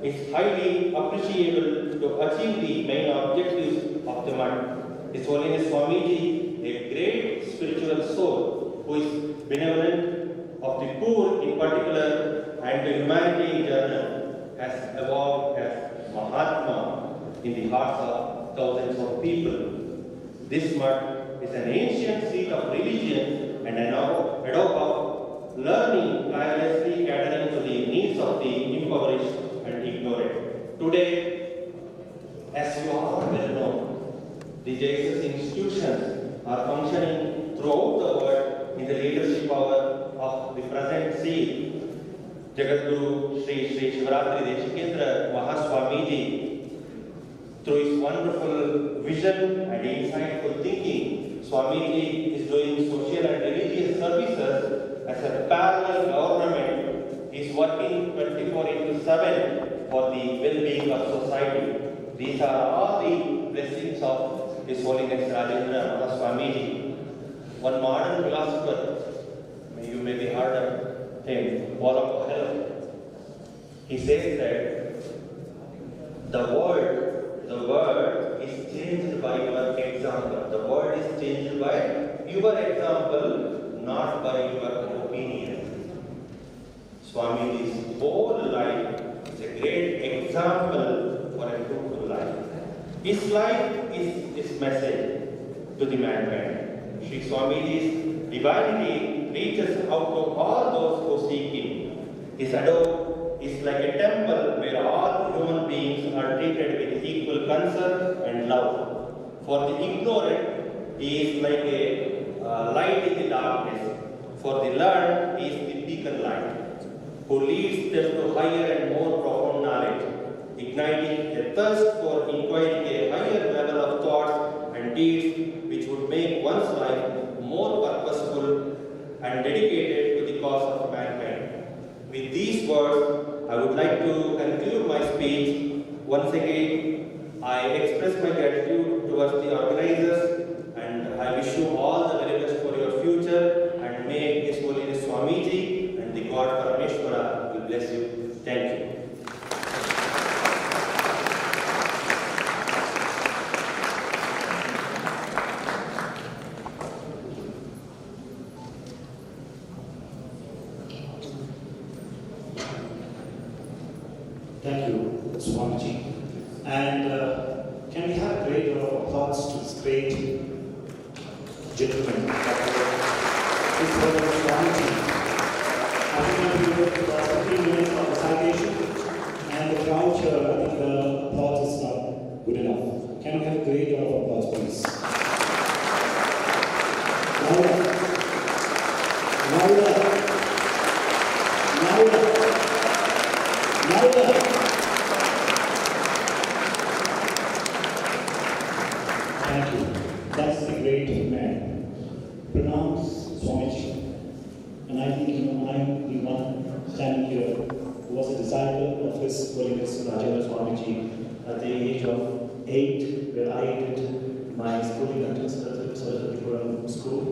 is highly appreciable to achieve the main objectives of the Math. His Holiness Swamiji, a great spiritual soul who is benevolent of the poor in particular and the humanity in general, has evolved as Mahatma in the hearts of thousands of people. This Math is an ancient seat of religion and an abode of learning, tirelessly catering to the needs of the impoverished and ignorant. Today, as you all well know, the Jesus institutions are functioning throughout the world in the leadership power of the present saint, Jagadguru Sri Shivarathri Mahaswamiji. Through his wonderful vision and insightful thinking, Swamiji is doing social and religious services as a parallel government. He is working 24/7 for the well-being of society. These are all the blessings of His Holiness Rajendra Mahaswamiji. One modern philosopher, you may be heard of him, he says that the world is changed by your example. The world is changed by your example, not by your opinion. Swamiji's whole life is a great example for a fruitful life. His life is his message to the mankind. Sri Swamiji's divinity reaches out to all those who seek him. His abode is like a temple where all human beings are treated with equal concern and love. For the ignorant, he is like a light in the darkness. For the learned, he is the beacon light, who leads them to higher and more profound knowledge, igniting a thirst for inquiring a higher level of thoughts and deeds which would make one's life more purposeful and dedicated to the cause of mankind. With these words, I would like to conclude my speech. Once again, I express my gratitude towards the organizers, and I wish you all the very best for your future, and may His Holiness Swamiji and the God Parameshwara will bless you. Thank you. Thank you, Swamiji. And can we have a great round of applause to this great gentleman, His Holiness Swamiji. I think we will for 15 minutes of recitation, and the crowd here, I think the applause is not good enough. Can we have a great round of applause, please? Louder. Louder. Louder. Louder. Thank you. That's the great man. Pronounce Swamiji. And I think I'm the one standing here who was a disciple of His Holiness Rajendra Swamiji at the age of 8, where I did my schooling until Suttur school,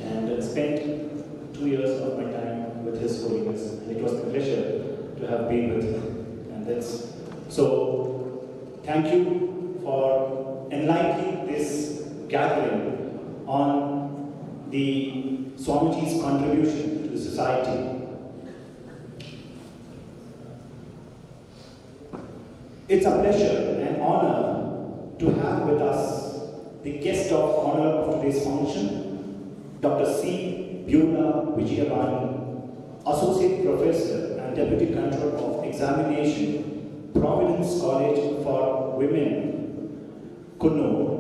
and spent 2 years of my time with His Holiness. And it was a pleasure to have been with him. And that's so. Thank you for enlightening this gathering on the Swamiji's contribution to the society. It's a pleasure and honor to have with us the guest of honor of today's function, Dr. C. Beulah Vijayabani, Associate Professor and Deputy Controller of Examination, Providence College for Women, Kunnur.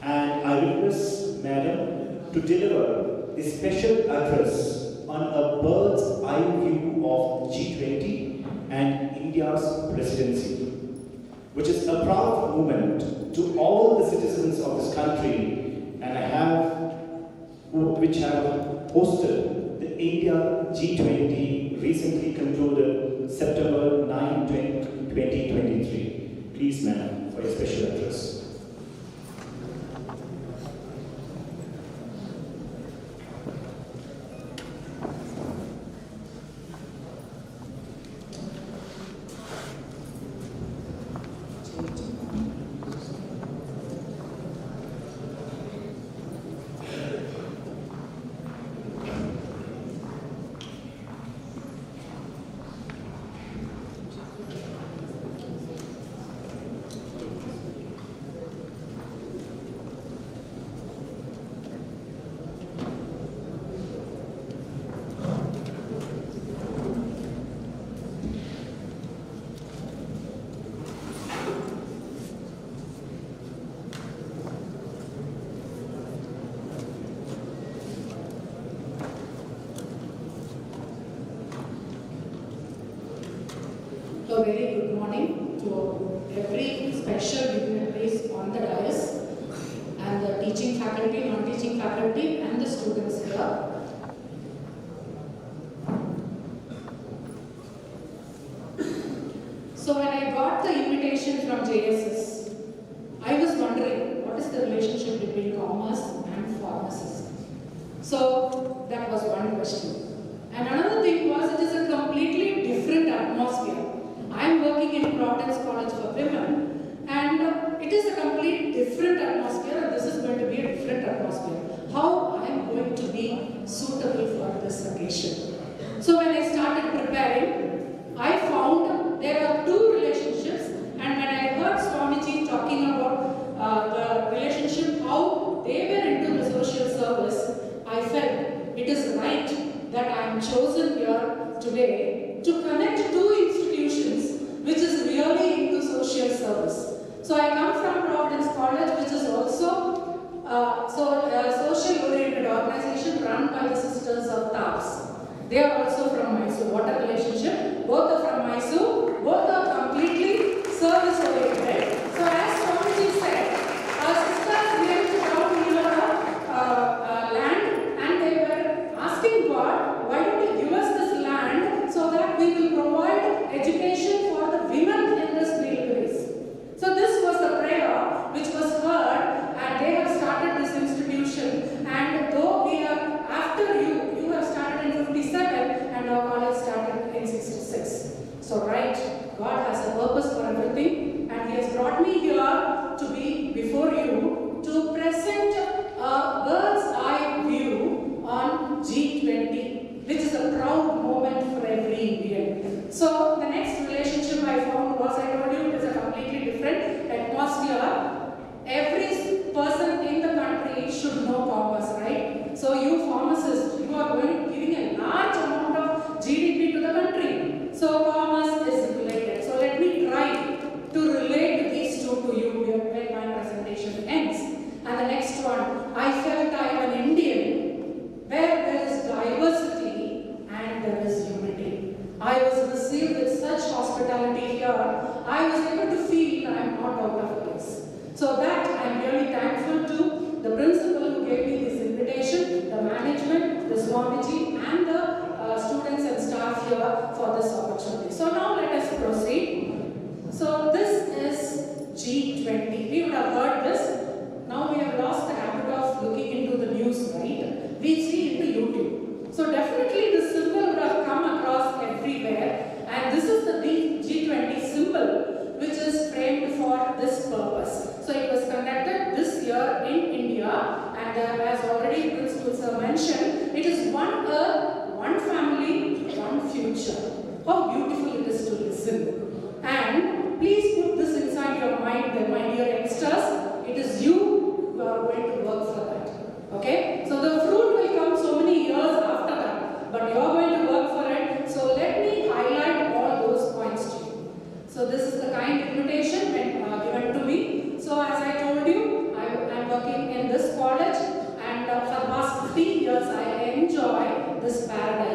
And I request Madam to deliver the special address on a bird's eye view of G20 and India's presidency, which is a proud moment to all the citizens of this country, which have hosted the India G20 recently concluded September 9, 2023. Please, ma'am, for your special address. A very good morning to every special dignitaries on the dais and the teaching faculty, non-teaching faculty and the students here. So when I got the invitation from JSS, I was wondering what is the relationship between commerce and pharmacist. So that was one question. And another thing was it is a completely different atmosphere. I am working in Providence College for Women, and it is a complete different atmosphere, and this is going to be a different atmosphere. How I am going to be suitable for this occasion. So when I started preparing, I found there are two relationships, and when I heard Swamiji talking about the relationship, how they were into the social service, I felt it is right that I am chosen here today to connect two institutions which is really into social service. So I come from Providence College, which is also a social-oriented organization run by the Sisters of TAPS. They are also from Mysuru. What a relationship. Both are from Mysuru. Both are completely service-oriented. So as Swamiji said, our sisters came down here land and they were asking God, why don't you give us this land so that we will provide education for the women in this place. So this was the prayer which was heard, and they have started this institution. And though we are after you have started in 57 and our college started in 66. So right, God has a purpose for everything, and He has brought me here to be before you to present a bird's eye view on G20, which is a proud moment for every Indian. So the next relationship I found was, I told you, it is a completely different atmosphere. Every person in the country should know commerce, right? So you pharmacists, you are giving a large amount of GDP to the country. So commerce is related. So let me try to relate these two to you when my presentation ends. And the next one, I felt I am an Indian where there is diversity and there is unity. I was received with such hospitality here, I was able to feel I am not out of place. So that I am really thankful to the principal who gave me this invitation, the management, the Swamiji, and the students and staff here for this opportunity. So now let us proceed. So this is G20. We would have heard this. Now we have lost the habit of looking into the news, right? We see into YouTube. So definitely this symbol would have come across everywhere, and this is the G20 symbol which is framed for this purpose. So it was conducted this year in India, and as already Principal Sir mentioned, it is one earth, one family, one future. How beautiful it is to listen. And please put this inside your mind, my dear youngsters, it is you who are going to work for that. Okay? So the fruit will come so many years after that, but you are going to work for it. So let me highlight all those points to you. So this is the kind invitation given to me. So as I told you, I am working in this college, and for the past 15 years I enjoy this paradise.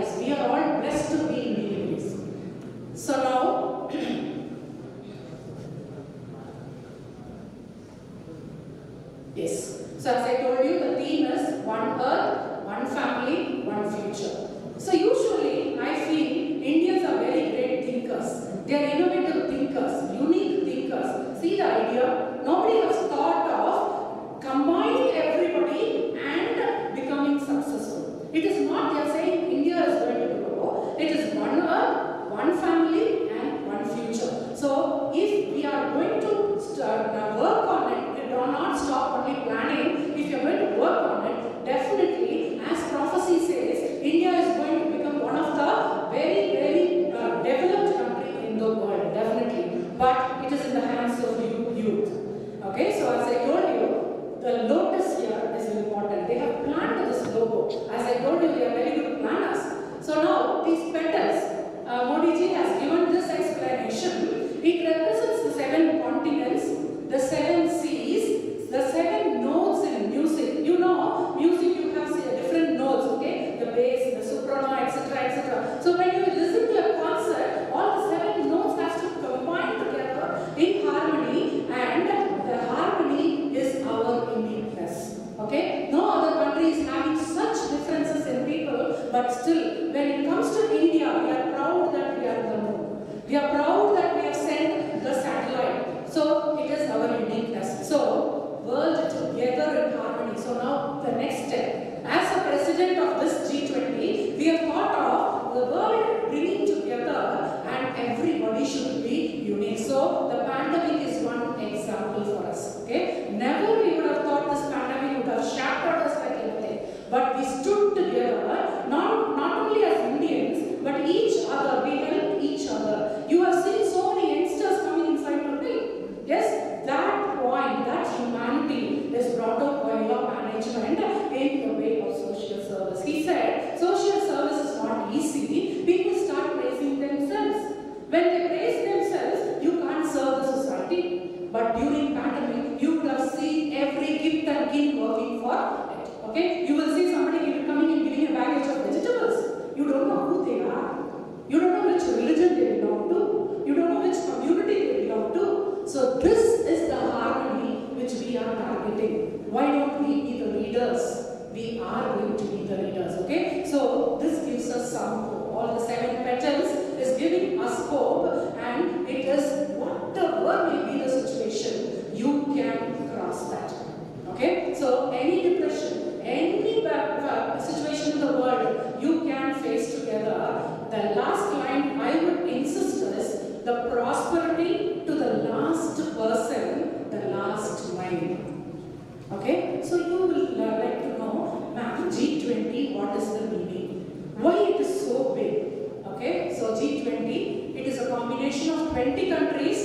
They are innovative thinkers, unique thinkers. See the idea? Nobody has thought of combining everybody and becoming successful. It is not they are saying India is going to grow. It is one earth, one family and one future. So if we are going to work on it, we do not stop only planning. If you are going to work on it, definitely, as prophecy says, India is going to become one of the very, very developed country in the world, definitely. But it is in the hands of youth. Okay, so as I told you, the lotus here is important. They have planned this logo. As I told you, they are very good planners. So now, these petals, Modi ji has given this explanation. It represents the 7 continents, the 7 seas, the 7 notes in music. You know, music you have different notes, okay? The bass, the soprano, etc., etc. So when you listen to a concert, all the 7 notes have to combine together in harmony, and the harmony is our uniqueness. Okay? No other country is having such differences in people, but still, when it comes to India, we are proud that we are the moon. We are proud that we have sent the satellite. So it is our uniqueness. So world together in harmony. So now the next step. As a president of this G20, we have thought of the world bringing together and everybody should be unique. So the pandemic is one example for us. Okay? Never we would have thought this pandemic would have shattered us like anything. But we stood together, not only as Indians, but each other. We helped each other. You have seen so many youngsters coming inside today. Yes, that point, that humanity is brought up by your management in the way of social service. He said, social service is not easy. People start praising themselves. When they praise themselves, you can't serve the society. But during pandemic, you would have seen every gift and king working for it. Okay? You will see somebody coming and giving a baggage of vegetables. You don't know who they are. You don't know which religion they belong to. You don't know which community they belong to. So this is the harmony which we are targeting. Why don't we be the leaders? We are going to be the leaders. Okay? So this gives us some hope. All the 7 petals is giving us hope, and it is whatever may be the situation, you can cross that. Okay? So any depression, any situation in the world, you can face together. The last line I would insist is the prosperity to the last person, the last mile. Okay? So you will like to know, ma'am, G20, what is the meaning? Why it is so big? Okay? So G20, it is a combination of 20 countries.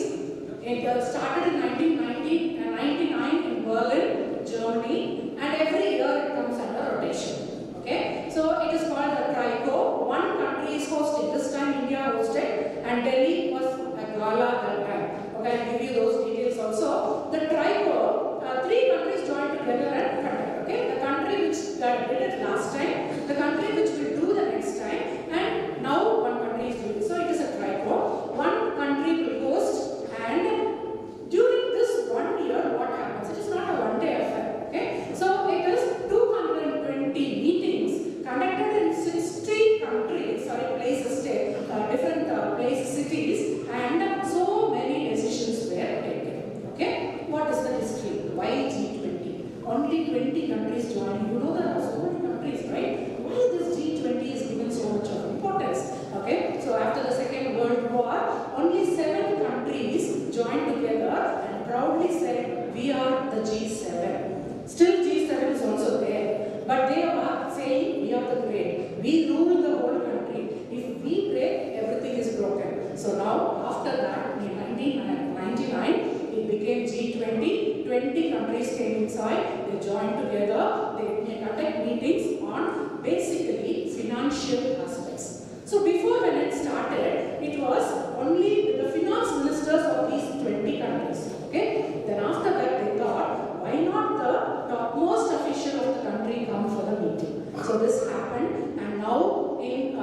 It started in 1999 in Berlin, Germany, and every year it comes under rotation. Okay? So it is called the TRICO. One country is hosting. This time India hosted, and Delhi was a gala that time. Okay, I'll give you those details also. The TRICO, 3 countries joined together and conduct. Okay? The country which did it last time, the country which will do the next time, and now one country is doing it. So it is a TRICO. One country will host, and during this 1 year, what happens? It is not a one-day affair. Okay? So it is 220 meetings conducted in 60 countries, places, different places, cities, and so many decisions were taken. Okay? What is the history? Why G20? Only 20 countries joined. You know there are so many countries, right? Why this G20 is given so much of importance? Okay? So after the Second World War, only 7 countries joined together and proudly said, we are the G7. Still G7 is also there. But they are saying, we are the great. We rule the whole country. If we break, everything is broken. So now, after that, in 1999, it became G20. 20 countries came inside. They joined together. They conduct meetings on basically financial aspects. So before when it started, it was only the finance ministers of these 20 countries. Okay? Then after that, they thought, why not the topmost official of the country come for the meeting? So this happened, and now in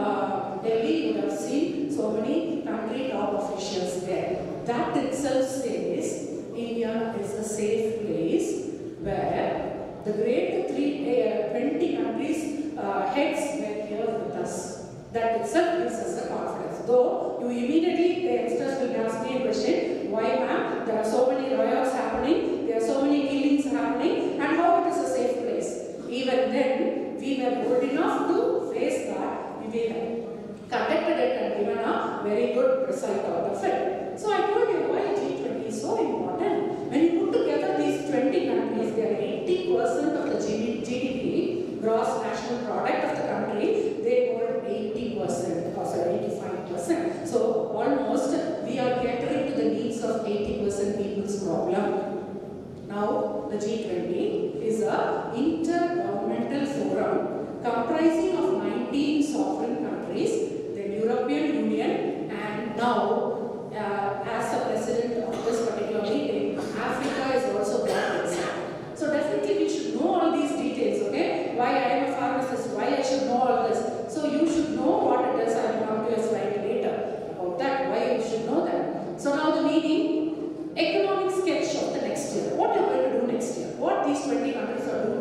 Delhi, you have seen so many country top officials there. That itself says India is a safe place where the great 20 countries heads were here with us. That itself gives us a confidence. Though you immediately, the youngsters very good result out of it. So I told you why G20 is so important. When you put together these 20 countries, they are 80% of the GDP, gross national product of the country, they hold 80%, or sorry, 85%. So almost we are catering to the needs of 80% people's problem. Now, the G20 is a intergovernmental forum comprising of 19 sovereign countries, the European Union, and now, as the president of this particular meeting, Africa is also brought inside. So definitely we should know all these details, okay? Why I am a pharmacist, why I should know all this. So you should know what it is. I will come to a slide later about that, why you should know that. So now the meeting, economic sketch of the next year. What are we going to do next year? What these 20 countries are going to do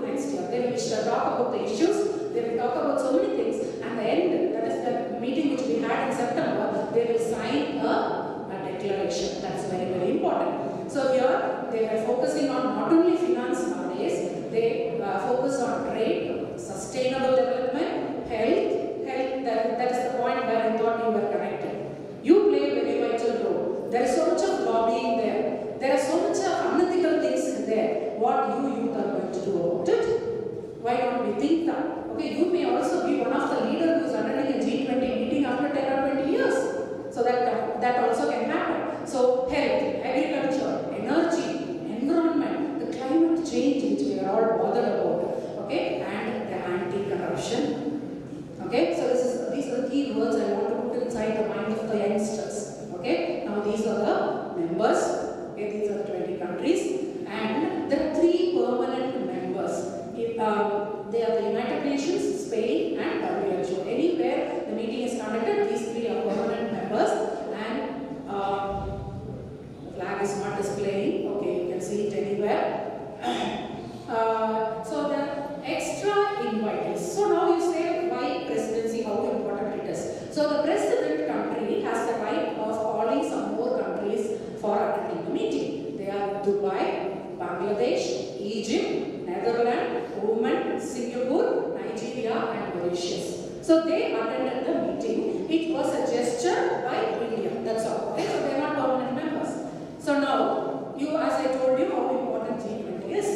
next year? They will talk about the issues, they will talk about so many things, and the end, that is the meeting which we had in September, they will sign a declaration. That's very, very important. So here, they are focusing on not only finance nowadays, they focus on trade, sustainable development, health, that is the point where I thought you were connected. You play a very vital role. There is so much of lobbying there. There are so much of unethical things in there. What you youth are going to do about it? Why don't we think that? Okay, you may also be one of the leaders who is attending a G20 meeting after 10 or 20 years. So that also can happen. So health, agriculture, energy, environment, the climate change which we are all bothered about. Okay, and the anti-corruption. Okay, so these are the key words I want to put inside the mind of the youngsters. Okay, now these are the members. Okay, these are 20 countries, and there are 3 permanent members. They are the United Nations, Spain, and WHO. Anywhere the meeting is conducted, these 3 are permanent members, and the flag is not displaying. Okay, you can see it anywhere. So the extra invitees. So now you say why presidency, how important it is. So the president country has the right of calling some more countries for attending the meeting. They are Dubai, Bangladesh, Egypt, Netherlands, Oman, Singapore, Nigeria, and Mauritius. So they attended the meeting. It was a gesture by India. That's all. Okay, so they are not permanent members. So now, as I told you, how important G20 is.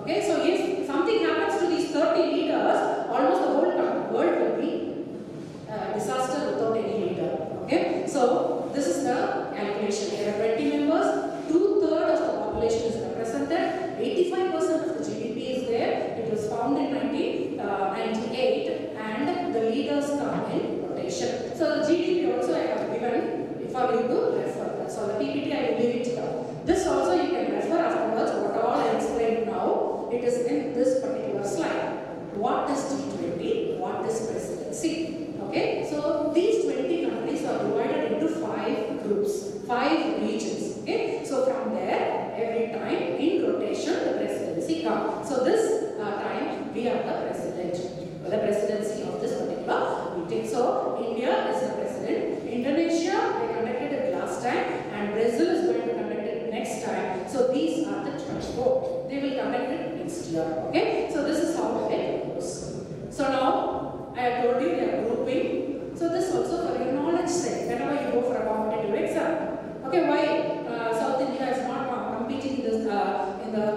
Okay, so if something happens to these 30 leaders, almost the whole world will be a disaster without any leader. Okay, so this is the calculation. There are 20 members, 2/3 of the population is represented, 85% of the GDP is there. It was found in 1998, and the leaders come in rotation. So the GDP also I have given for you to refer. That's all. The PPT I will leave it here. This also you can refer afterwards. What all I explained now, it is in this particular slide. What is G20? What is presidency? Okay, so these 20 countries are divided into 5 groups, 5 regions. Okay, so from there, every time in rotation, the presidency comes. So this time we are the president, the presidency of this particular meeting. So India is the president. Indonesia, they conducted it last time, and Brazil is going to conduct it next time. So these are the 24. They will conduct it next year. Okay, so this is how it goes. So now I have told you they are grouping. So this also for your knowledge sake. Whenever you go for a competitive exam. Okay, why South India is not competing in the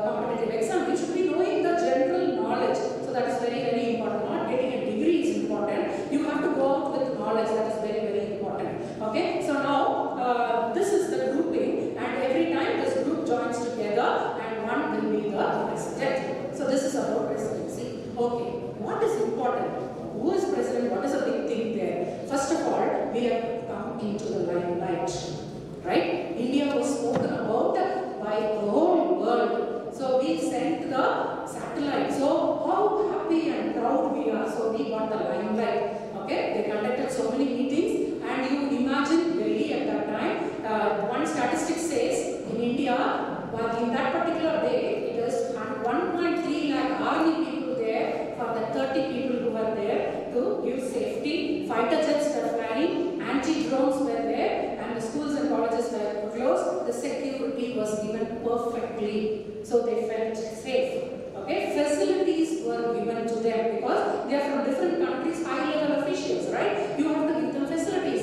competitive exam? You should be knowing the general knowledge. So that is very, very important. Not getting a degree is important. You have to go out with knowledge. That is very, very important. Okay, so now this is the grouping, and every time this group joins together, and one will be the president. So this is about presidency. Okay, what is important? Who is president? What is a big thing there? First of all, we have come into the limelight. Right? India was spoken about by the whole world. So we sent the satellite. So how happy and proud we are. So we got the limelight. Okay? They conducted so many meetings, and you imagine Delhi at that time. One statistic says in India, but in that particular day, it is 1.3 lakh army people there for the 30 people who were there to give safety. Fighter jets were flying, anti-drones were there, and the schools and colleges were closed. The security was given perfectly, so they felt safe. Okay, facilities were given to them because they are from different countries, high-level officials, right? You have to give them facilities.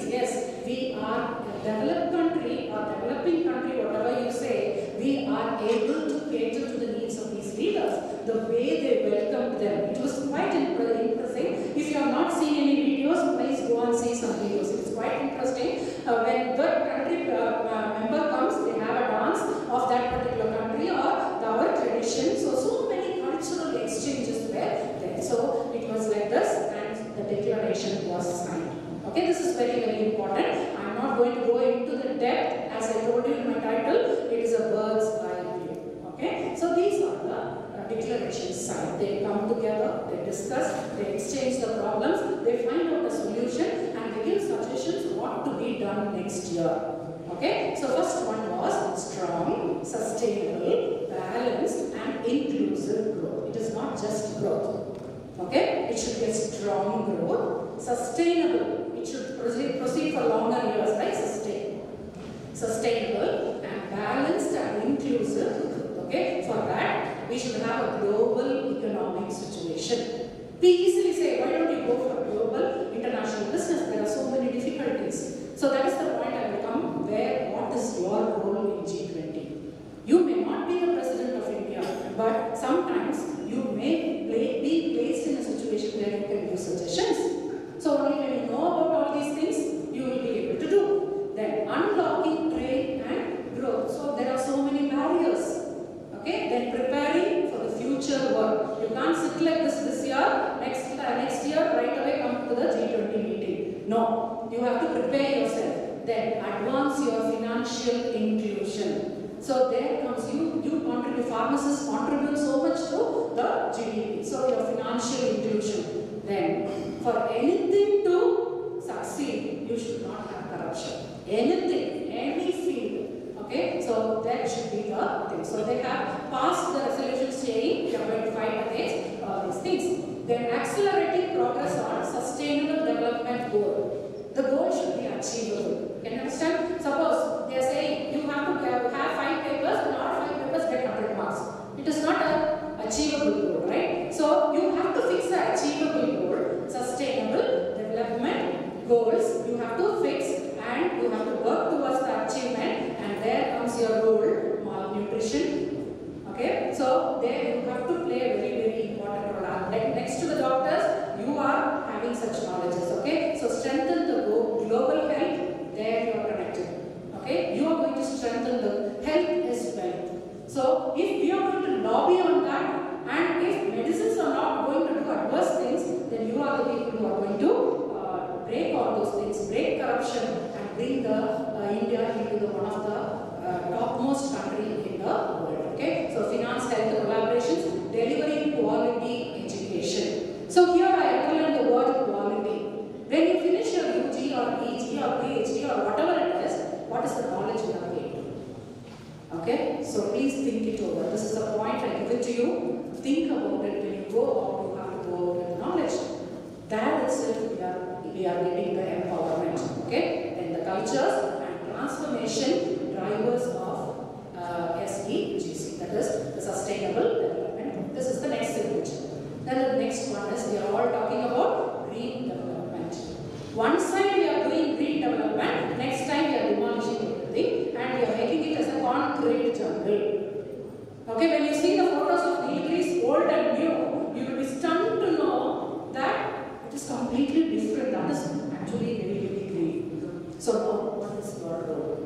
Okay, this is very, very important. I'm not going to go into the depth. As I told you in my title, it is a bird's eye view. Okay, so these are the declarations signed. They come together, they discuss, they exchange the problems, they find out a solution, and they give suggestions what to be done next year. Okay, so first one was strong, sustainable, balanced, and inclusive growth. It is not just growth. Okay, it should be a strong growth, sustainable. It should proceed for longer years, like sustainable and balanced and inclusive. Okay, for that we should have a global economic situation. We easily say, why don't you go for global international business? There are so many difficulties. So that is the point I will come where what is your role in G20? You may not be the President of India, but sometimes you may be placed in a situation where you can give suggestions. So only when you know about all these things, you will be able to do. Then unlocking trade and growth. So there are so many barriers. Okay, then preparing for the future work. You can't sit like this year, next year, right away come to the G20 meeting. No, you have to prepare yourself. Then advance your financial inclusion. So there comes you contribute, pharmacists contribute so much to the GDP. So your financial inclusion. Then for anything to succeed, you should not have corruption. Anything, any field. Okay, so that should be the thing. So they have passed the resolution saying we are going to fight against these things. Then accelerating progress on sustainable development goal. The goal should be achievable. Can you understand? Suppose they are saying you have to have 5 papers and all 5 papers get 100 marks. It is not an achievable goal, right? So you have to fix the achievable goal, sustainable development goals. You have to fix and you have to work towards the achievement, and there comes your role, malnutrition. Okay, so there you have to play a very, very important role. Like next to the doctors, you are having such knowledges. Okay, so strengthen the global health, there you are connected. Okay, you are going to strengthen the health is wealth. So if we are going to lobby on that, and if medicines are not going to do adverse things, then you are the people who are going to break all those things, break corruption, and bring the India into the one of the topmost country in the world. Okay, so finance, health, collaborations, delivering quality education. So here I underline the word quality. When you finish your UG or PG or PhD or whatever it is, what is the knowledge you have gained? Okay, so please think it over. This is a point I give it to you. Think about it when you go out. You have to go out with knowledge. That itself we are getting the empowerment. Okay, and the cultures and transformation drivers of SDGs, that is the sustainable development. This is the next image. Then the next one is we are all talking about green development. One side we are doing green development, next time we are demolishing everything and we are making it as a concrete jungle. Okay, when you see the photos of Nilgiris, old and new, you will be stunned to know that it is completely different. That is actually very, very green. So now, what is your role?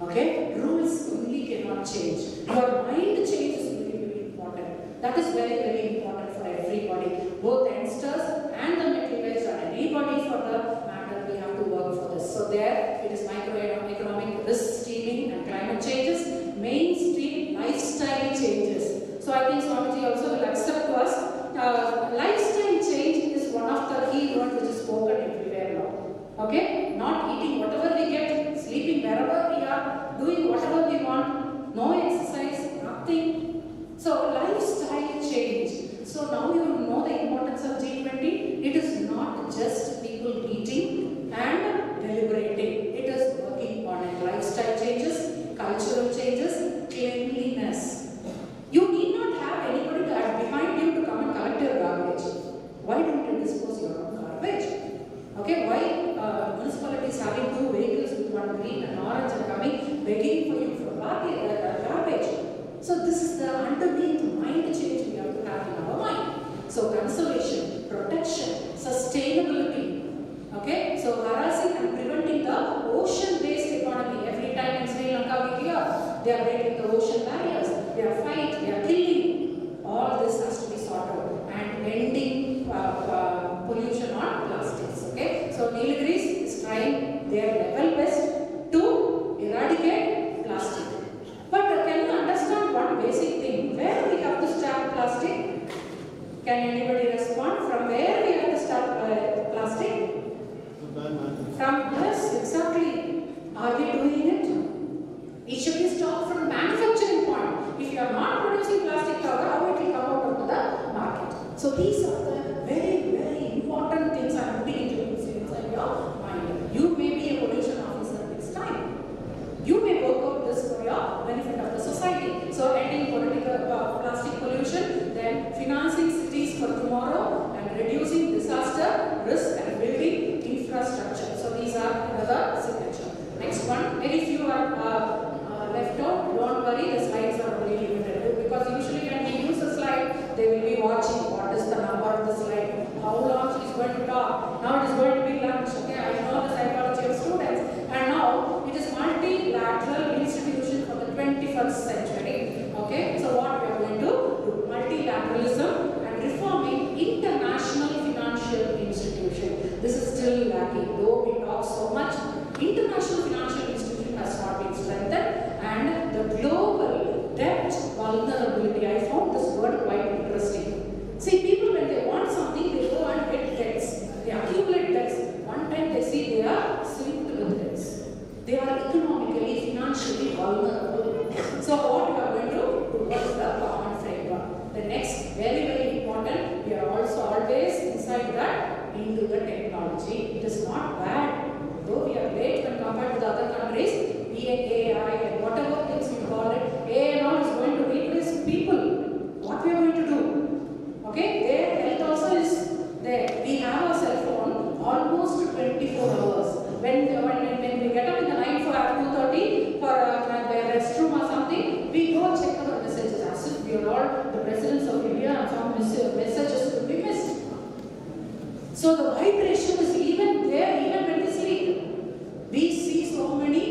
Okay, rules only cannot change. Your mind change is very, very important. That is very, very important for everybody. Both youngsters and the middle-aged and anybody for the matter, we have to work for this. So there, it is microeconomic risk streaming and climate changes, mainstream lifestyle changes. So I think Swamiji also will accept to us. Lifestyle change is one of the key words which is spoken everywhere now. Okay? Not eating whatever we get, sleeping wherever we are, doing whatever we want, no exercise, nothing. So lifestyle change. So now you know the importance of G20. It is not just people eating and deliberating. It is working on it. Lifestyle changes, cultural changes, cleanliness. You need not have anybody behind you to come and collect your garbage. Why don't you dispose your own garbage? Okay, why municipalities having 2 vehicles with one green and orange and coming begging for you for garbage? So this is the underneath mind change we have to have in our mind. So conservation, protection, sustainability. Okay, so harassing and preventing the ocean-based economy. Every time in Sri Lanka we hear they are breaking the ocean barriers, they are fighting, they are killing. All this has to be sorted out and ending pollution on plastics. Okay, so Nilgiris trying their level best to eradicate plastic. But can you understand one basic thing? Where we have to start plastic? Can anybody respond? From where we have to start plastic? From us, exactly. Are we doing it? It should be stopped from manufacturing point. If you are not producing plastic cover, how it will come out of the market? So these are the very, very important things I am putting inside your mind. You may be a pollution officer next time. You may work out this for your benefit of the society. So ending political plastic pollution, then financing cities for tomorrow, and reducing disaster risk and building infrastructure. So these are another signature. Next one, very few are left out. Don't worry, the slides are only limited because usually when we use a slide, they will be watching what is the number of the slide, how long she is going to talk. Now it is going to be lunch. Okay, I know the psychology of students, and now it is multilateral institution for the 21st century. Okay, so what we are going to do? Multilateralism and reforming international financial institution. This is still lacking. Though we talk so much, international financial institution has not been strengthened, and the global debt vulnerability. I found this word quite interesting. See, people when they want something, they go and get debts. They accumulate debts. One time they see they are slipped with debts. They are economically, financially vulnerable. So what we are going to do? What is the common framework? The next, very, very important, we are also always inside that into the technology. It is not bad. Though we are late when compared to the other countries, AI and whatever things we call it, AI and all is going to replace people. What we are going to do? Okay, their health also is there. We have a cell phone almost 24 hours. When we get up in the night for 2:30 for the restroom or something, we go check our messages as if we are all the presidents of India and some messages could be missed. So the vibration is even there even when we sleep. We see so many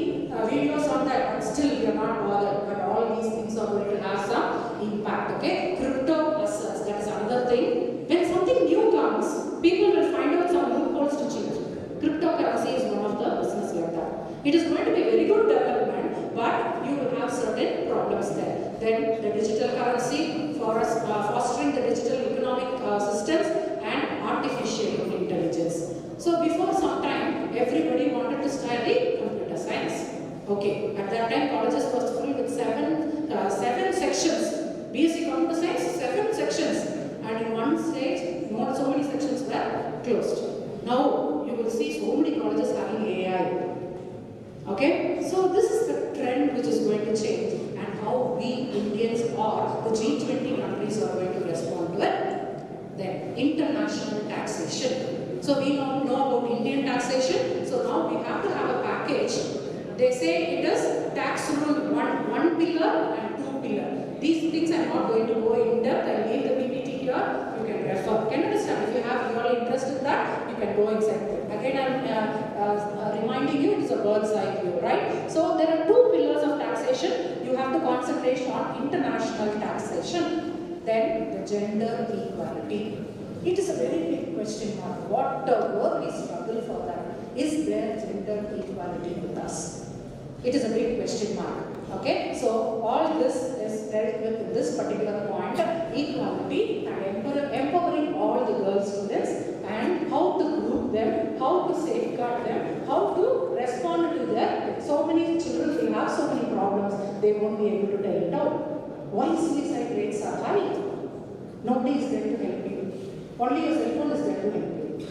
videos on that, but still we are not bothered. But all these things are going to have some impact. Okay, crypto assets, that is another thing. When something new comes, people will find out some loopholes to change. Cryptocurrency is one of the business like that. It is going to be a very good development, but you will have certain problems there. Then the digital currency for us, fostering the digital economic systems and artificial intelligence. So before some time, everybody wanted to study computer science. Okay, at that time colleges were full with seven sections. BSc computer science, 7 sections, and in one stage, not so many sections were closed. Now you will see so many colleges having AI. Okay, so this is the trend which is going to change, and how we Indians or the G20 countries are going to respond to it. Then international taxation. So we now know about Indian taxation. So now we have to have a package. They say it is tax rule one pillar and 2 pillar. These things I am not going to go in depth. I leave the PPT here. You can refer. Can you understand? If you have your interest in that, you can go inside there. Again, I am reminding you, it is a bird's eye view, right? So there are 2 pillars of taxation. You have to concentrate on international taxation. Then the gender equality. It is a very big question mark. What work we struggle for that? Is there gender equality with us? It is a big question mark. Okay, so all this is dealt with this particular point: equality and empowering all the girl students, and how to group them, how to safeguard them, how to respond to their. So many children will have so many problems, they won't be able to tell it out. Why suicide rates are high? Nobody is there to help you. Only your cell phone is there to help you.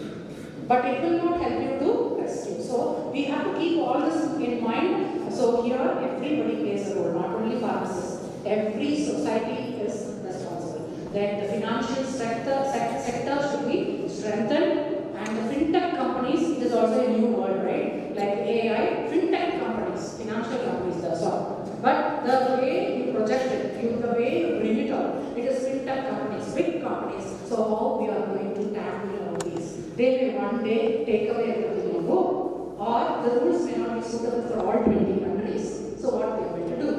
But it will not help you to rescue. So we have to keep all this in mind. So here everybody plays a role, not only pharmacists. Every society is responsible. Then the financial sector should be strengthened, and the fintech companies, it is also a new word, right? Like AI, fintech companies, financial companies, that's all. But the way you project it, the way you bring it out, it is fintech companies, big companies. So how we are going to tackle all these? They may one day take away everything and go, or the rules may not be suitable for all 20 countries. So what we are going to do?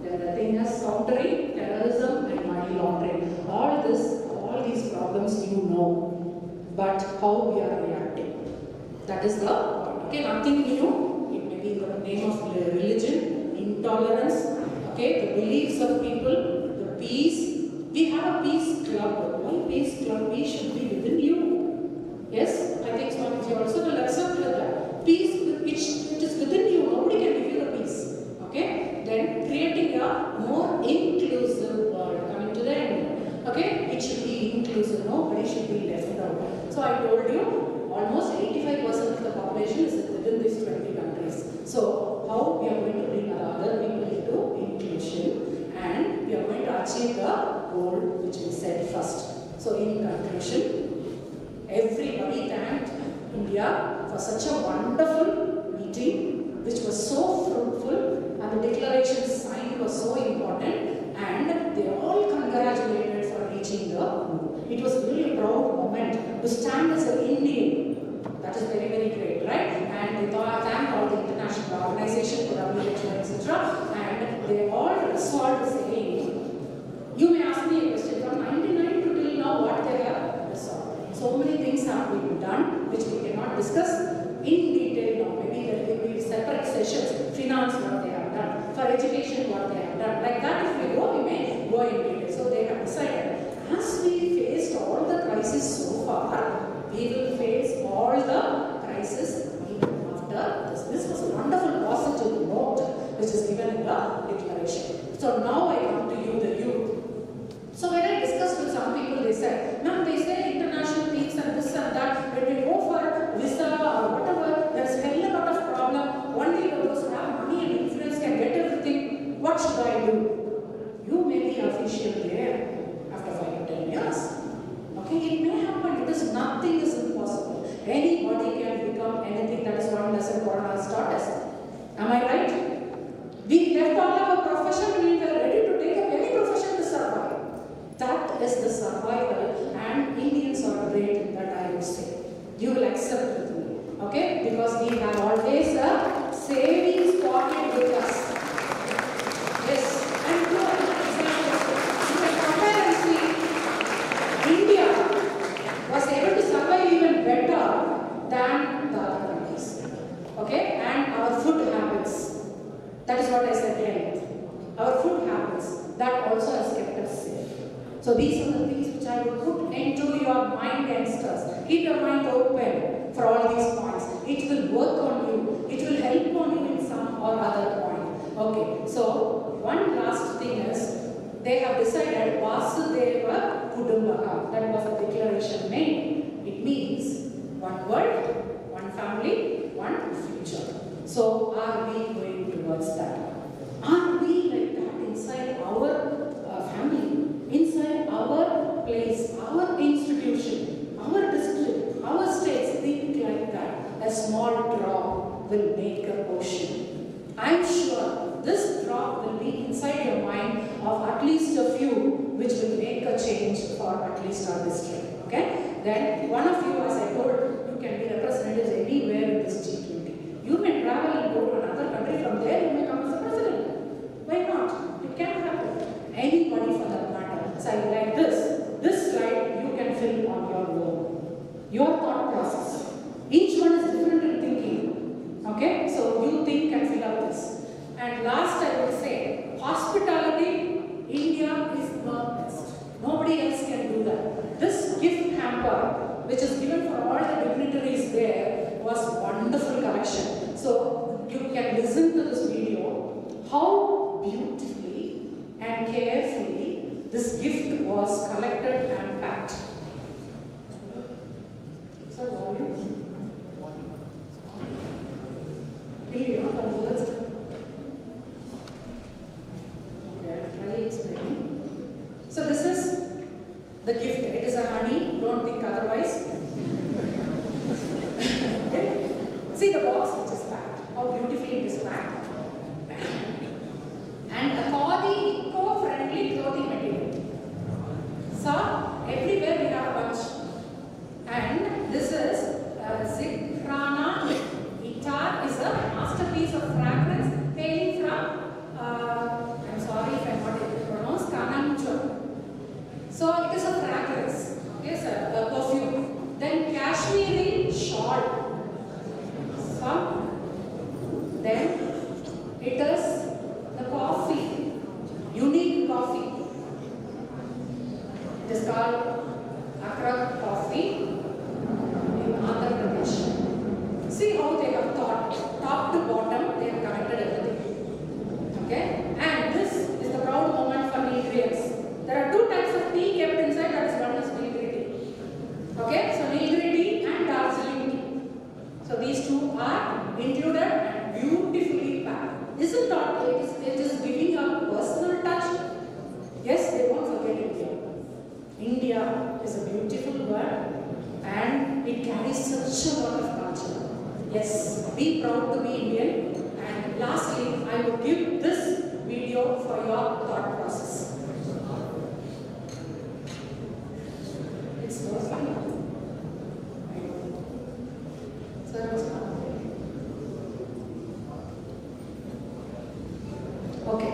Then the thing is countering terrorism and money laundering. All these problems you know, but how we are reacting. That is the point. Okay, nothing new. It may be in the name of religion, intolerance, okay, the beliefs of people, the peace. We have a peace club. Why peace club? Peace should be within you. Yes, I think Swamiji also will accept that. Peace, it is within you. Nobody can give you the peace. Okay, then creating a more inclusive world. Coming to the end. Okay, it should be inclusive. Nobody should be left out. So I told you, almost 85% of the population is within these 20 countries. So how we are going to bring other people into inclusion, and we are going to achieve the goal which we set first. So in conclusion, everybody thanked India for such a wonderful meeting, which was so fruitful, and the declaration signed was so important, and they all congratulated for reaching the goal. It was really a proud moment to stand as an Indian. That is very, very great, right? And they thanked all the international organizations, the WHO, etc. And they all resolved saying, you may ask me a question, from 99 to till now, what they have resolved. So many things have been done, which we cannot discuss in detail now. Maybe there will be separate sessions, finance what they have done, for education what they have done. Like that, if we go, we may go in detail. So they have decided, as we faced all the crises so far, we will face all the crises even after this. This was a wonderful positive note which is given in the declaration. So now I come to you, the youth. So when I discussed with some people, they said, ma'am, they say international things and this and that. When we go for visa or whatever, there's a hell lot of problem. Only those who have money and influence can get everything. What should I do? You may be official there after 5 to 10 years. Okay, it may happen. It is nothing is impossible. Anybody can become anything. That is one lesson God has taught us. Am I right? We left all our profession and we were ready to take up any profession to survive. That is the survival, and Indians are great in that, I would say. You will accept with me. Okay? Because we have always a savings pocket with us. Yes. And you can compare and see, India was able to survive even better than the other countries. Okay? And our food habits. That is what I said earlier. Our food habits. That also has kept us safe. So these are the things which I will put into your mind, youngsters. Keep your mind open for all these points. It will work on you. It will help on you in some or other point. Okay, so one last thing is, they have decided Vasudeva Kudumbaka. That was the declaration made. It means one world, one family, one future. So are we going towards that? Are we like that inside our family? Inside our place, our institution, our district, our states, think like that. A small drop will make an ocean. I'm sure this drop will be inside your mind of at least a few, which will make a change for at least our district. Okay? Then one of you, as I told, you can be representatives anywhere in this G20. You may travel and go to another country. From there, you may come as a president. Why not? It can happen. Anybody for that matter. So like this slide you can fill on your own. Your thought process. Each one is different in thinking. Okay? So you think and fill up this. And last I would say, hospitality, India is the best. Nobody else can do that. This gift hamper, which is given for all the dignitaries there, was wonderful collection. So you can listen to this video, how beautifully and carefully this gift was collected and packed. So, volume. So this is the gift. It is a honey. Don't think otherwise. Okay. See the box which is packed. How beautifully it is packed. And a khadi eco-friendly clothing material. So everywhere we have a bunch. And this is Zikrana Itar is a masterpiece of fragrance hailing from I'm sorry if I'm not able to pronounce Kananchur. So it is a fragrance. Yes, a perfume. Then Kashmiri shawl. Some two are included and beautifully packed. Isn't that it is giving a personal touch? Yes, they won't forget India. India is a beautiful word and it carries such a lot of culture. Yes, be proud to be Indian. And lastly, I will give this video for your thought process. It's working. Sir, it's not. Okay.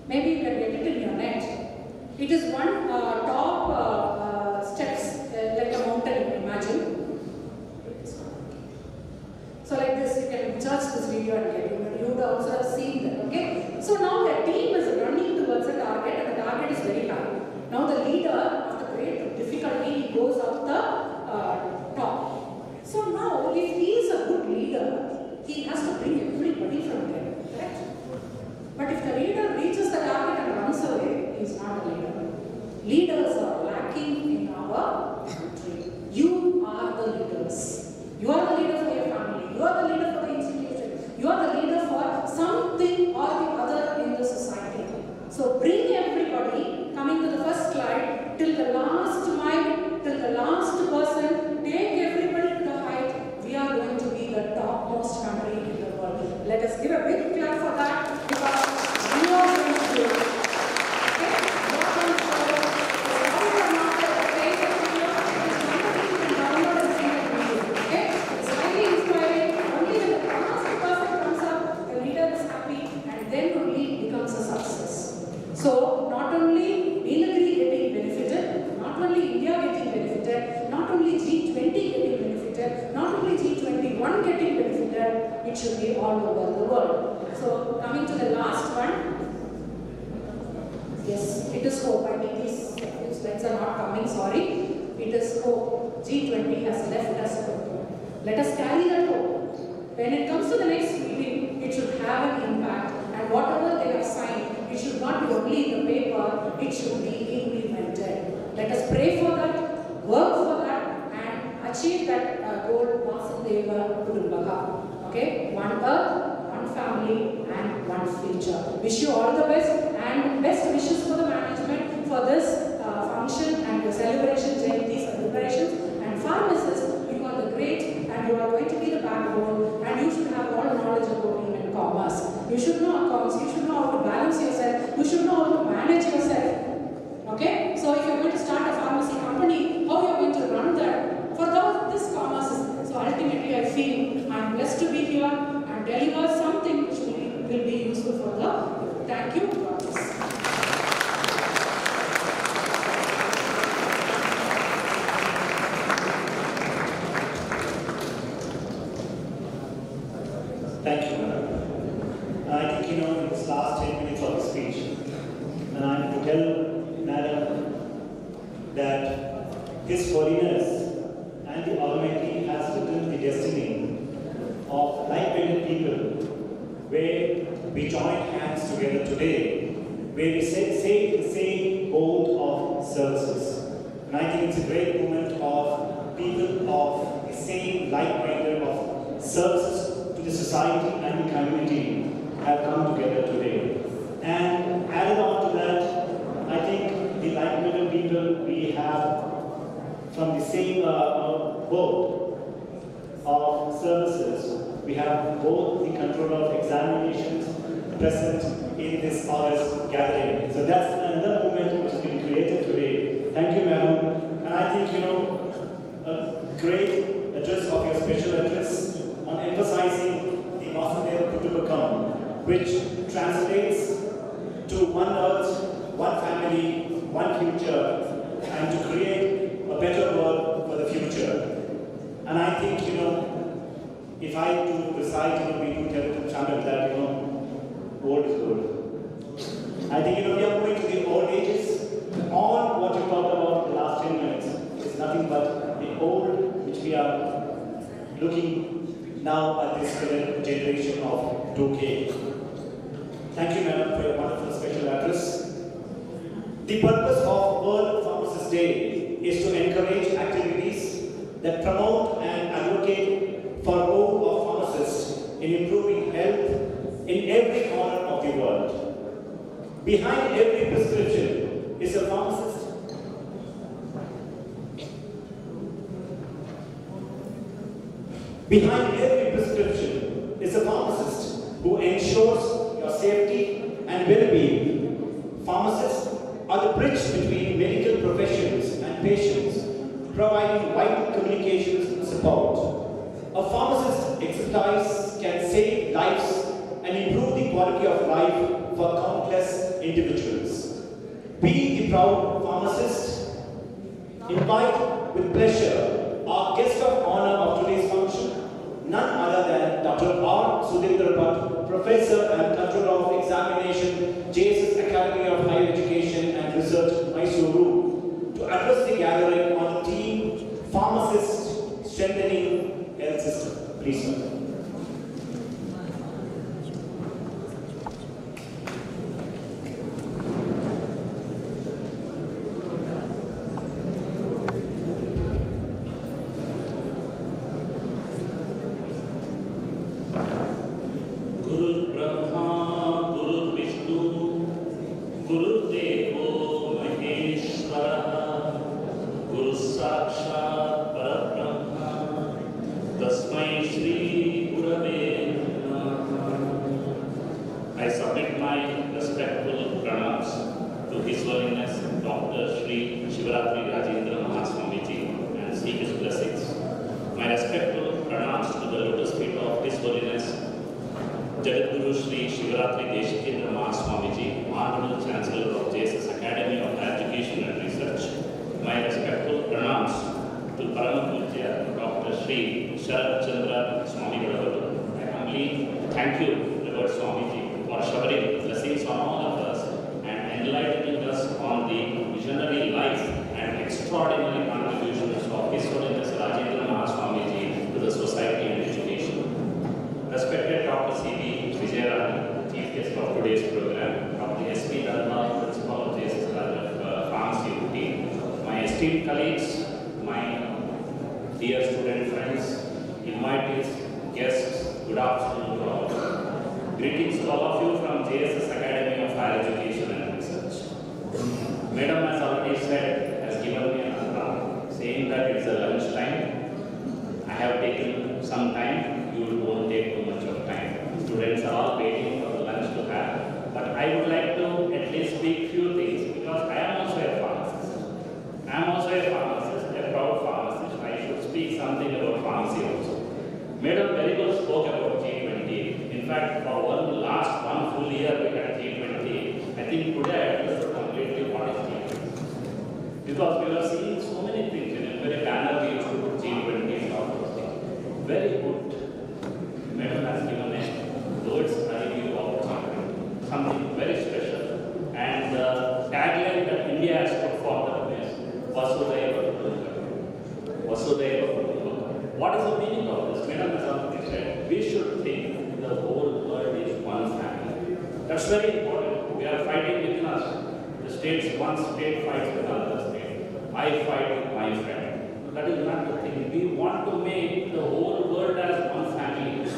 Maybe you can get it in your net. It is one top steps, like a mountain, imagine. So like this, you can search this video and get it. You would also have seen that, okay? So now the team is running towards a target and the target is very high. Now the leader, after great difficulty, he goes up the top. So now, if he is a good leader, he has to bring everybody from there, correct? But if the leader reaches the target and runs away, he is not a leader. Leaders are lacking in our country. You are the leaders. You are the leader for your family. You are the leader for the institution. You are the leader for something or the other in the society. So bring everybody, coming to the first slide, till the last mile, till the last person, take everybody to the height. We are going to be the topmost country in the world. Let us give a big clap for that, because we are going to do it. Okay? What comes forward? Sorry for not the face of video. It's something you can download and see the video. Okay? It's highly inspiring. Only when the last person comes up, the leader is happy, and then only it becomes a success. So, not only Nilagiri getting benefited, not only India getting benefited, not only G20 getting benefited, not only G21 getting benefited, it should be all over the world. So, coming to the last one. Yes, it is hope. I mean, these slides are not coming, sorry. It is hope. G20 has left us hope. Let us carry that hope. When it comes to the next meeting, it should have an impact. And whatever they have signed, it should not be only in the paper, it should be implemented. Let us pray for that, work for that, and achieve that goal, Vasudeva Kudumbaka. Okay? One earth, one family, and one future. Wish you all the best, and best wishes for the management for this function and the celebration, Jayanthi celebrations. And pharmacists, you are the great, and you are going to be the backbone, and you should have all knowledge about human commerce. You should know accounts, you should know how to balance yourself, you should know how to manage yourself. Okay? So if you're going to start a pharmacy company, how you're going to run that? For this commerce is, so ultimately I feel I'm blessed to be here and deliver something which will be useful for the people. Thank you. Thank you, madam. I think, in this last 10 minutes of the speech, and I am to tell madam that His Holiness and the Almighty has written the destiny of like-minded people, where we join hands together today, where we say the same goal of services. And I think it's a great movement of people of the same like-minded of services to the society and the community have come together today. And added on to that, I think the like-minded people we have from the same board of services, we have both the controller of examinations present in this August gathering. So that's another movement which has been created today. Thank you, madam. And I think, a great address of your special address on emphasizing the Vasudeva Kutumbakam, which translates to one earth, one family, one future, and to create a better world for the future. And I think, if I do recite, we do tell to channel that, old is good. I think, we are going to the old ages. All what you talked about in the last 10 minutes is nothing but the old, which we are looking now at this current generation of 2K. Thank you, madam, for your wonderful special address. The purpose of World Pharmacist Day is to encourage activities that promote and advocate for in improving health in every corner of the world. Behind every prescription is a pharmacist. Behind every prescription is a pharmacist who ensures your safety and well-being. Pharmacists are the bridge between medical professions and patients, providing vital communications support. A pharmacist's expertise can save lives and improve the quality of life for countless individuals. We, the proud pharmacists, invite with pleasure our guest of honor of today's function, none other than Dr. R. Sudhindra Bhatt, Professor and Controller of Examination, JSS Academy of Higher Education and Research, Mysuru, to address the gathering on the theme Pharmacist Strengthening Health System. Please, sir. I submit my respectful pranams to His Holiness Dr. Shri Shivarathri Rajendra Mahaswamiji and seek his blessings. My respectful pranams to the lotus feet of His Holiness Jagadguru Shri Shivarathri Day Mahaswamiji, Honorable Chancellor of JSS Academy of Education and Research. My respectful pranams to Paramapujya Dr. Shri Rajendra Swami Gadavaru. I humbly thank you, Revered Swamiji, for showering blessings on all of us and enlightening us on the visionary life and extraordinary contributions of His Holiness Rajendra Mahaswamiji to the society and education. Respected Dr. C.B. Vijayarani, Chief Guest of today's program, Dr. S.P. Dharma, Principal of JSS Pharmacy Ooty, my esteemed colleagues, my dear student friends, invitees, guests, good afternoon to all. Greetings to all of you from JSS Academy of Higher Education and Research. Madam has already said, has given me an answer, saying that it's a lunch time. I have taken some time, you won't take too much of time. Students are all waiting for the lunch to have. But I would like to at least speak few things because I am also a pharmacist. I am also a pharmacist, a proud pharmacist. I should speak something about pharmacy also. Madam very well spoke about G20. In fact, for one full year we had G20. I think today I understood completely what is G20. Because we were seeing so many things in a very banner we used to put G20 and all those things. Very good. Madam has given a words review of G20. Something very special. And the tagline that India has put forward is Vasudhaiva Kutumbakam. Vasudhaiva Kutumbakam. What is the meaning of this? Madam has already said we should think the whole world is one family. That's very important. We are fighting within us. The states, one state fights with another state. I fight with my friend. That is not the thing. We want to make the whole world as one family.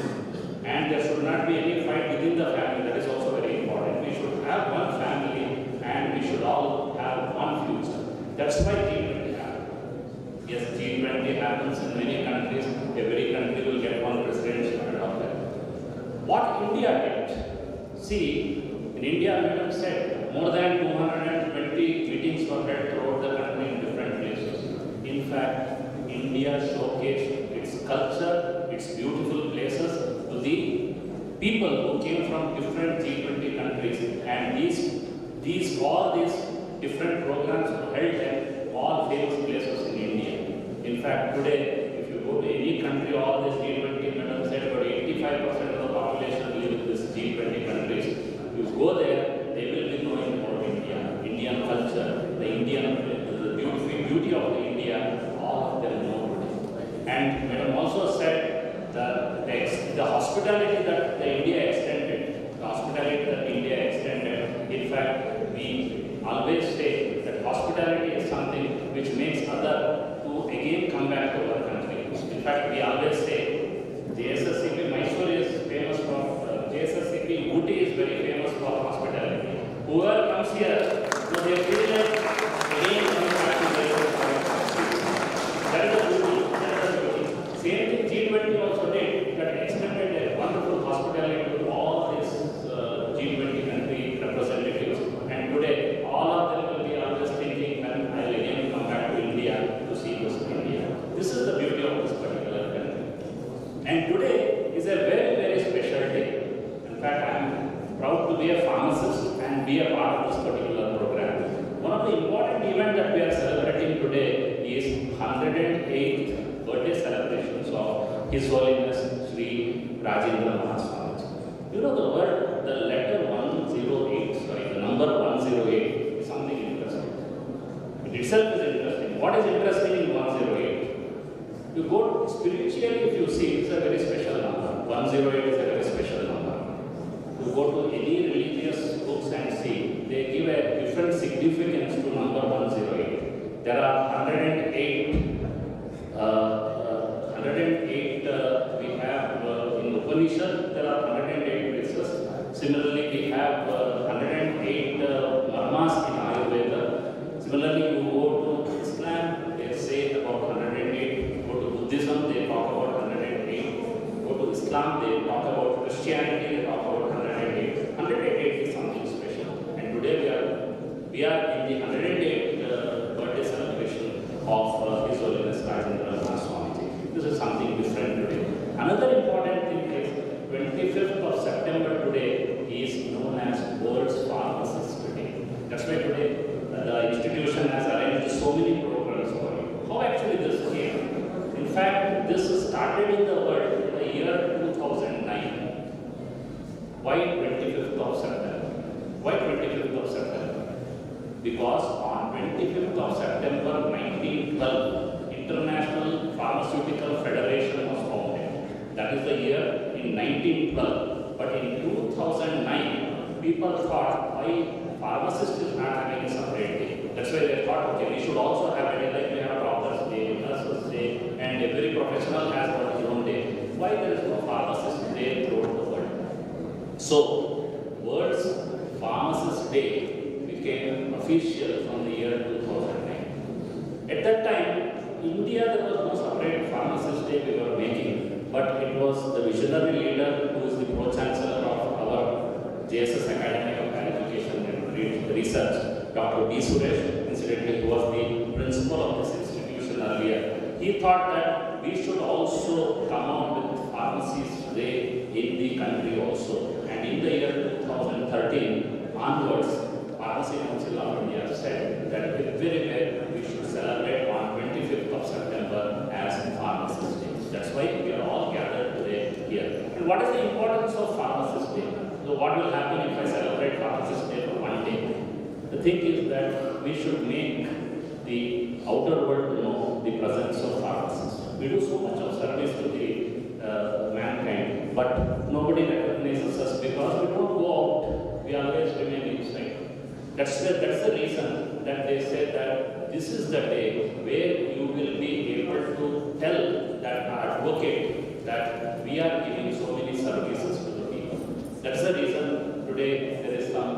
And there should not be any fight within the family. That is also very important. We should have one family and we should all have one future. That's why G20 happens. Yes, G20 happens in many countries. Every country will get one president and all that. What India did, see, in India, Madam said, more than 220 meetings were held throughout the country in different places. In fact, India showcased its culture, its beautiful places to the people who came from different G20 countries. And all these different programs were held in all famous places in India. In fact, today, if you go to any country, all these G20, Madam said, about 85% of the population live in this G20 countries. If you go there, they will be knowing about India, Indian culture, the beauty of India, all of them know today. And Madam also said that the hospitality that India extended, in fact, we always say that hospitality is something which makes others to again come back to our country. In fact, we always say, JSSCP Mysuru is famous be a part of this particular program. One of the important events that we are celebrating today is 108th birthday celebrations of His Holiness Sri Rajendra Mahaswamiji. You know the letter 108, the number 108 is something interesting. It itself is interesting. What is interesting in 108? You go spiritually, if you see, it's a very special number. 108 is a very special number. You go to any religious books and see, they give a different significance to number 108. There are 108 we have in Upanishad, there are 108 places. Similarly, we have 108 marmas in Ayurveda. Similarly, you go to Islam, they say about 108. Go to Buddhism, they talk about 108. Go to Islam, they talk about Christianity, they talk about 108. 108 is something special. And today we are in the 108th birthday celebration of His Holiness Rajendra Mahaswamiji. This is something different today. Another important thing is 25th of September today is known as World's Pharmacist Day. That's why today the institution has arranged so many programs for you. How actually this came? In fact, this started in the world in the year 2009. Why 25th of September? Why 25th of September? Because on 25th of September 1912, International Pharmaceutical Federation was founded. That is the year in 1912. But in 2009, people thought, why Pharmacist is not having a separate day? That's why they thought, okay, we should also have a day like we have Doctor's Day, Nurse's Day, and every professional has got his own day. Why there is no Pharmacist Day throughout the world? So, World's Pharmacist Day became official from the year 2009. At that time, India, there was no separate Pharmacist Day we were making, but it was the visionary leader who is the Pro-Chancellor of our JSS Academy of Higher Education and Research, Dr. D. Suresh, incidentally, who was the principal of this institution earlier. He thought that we should also come out with Pharmacist Day in the country also. And in the year 2013 onwards, Pharmacy Council of India said that everywhere we should celebrate on 25th of September as Pharmacist Day. That's why we are all gathered today here. And what is the importance of Pharmacist Day? So what will happen if I celebrate Pharmacist Day for one day? The thing is that we should make the outer world know the presence of pharmacists. We do so much of service to the mankind, but nobody recognizes us because we don't go out. We always remain inside. That's the reason that they say that this is the day where you will be able to tell that advocate that we are giving so many services to the people. That's the reason today there is some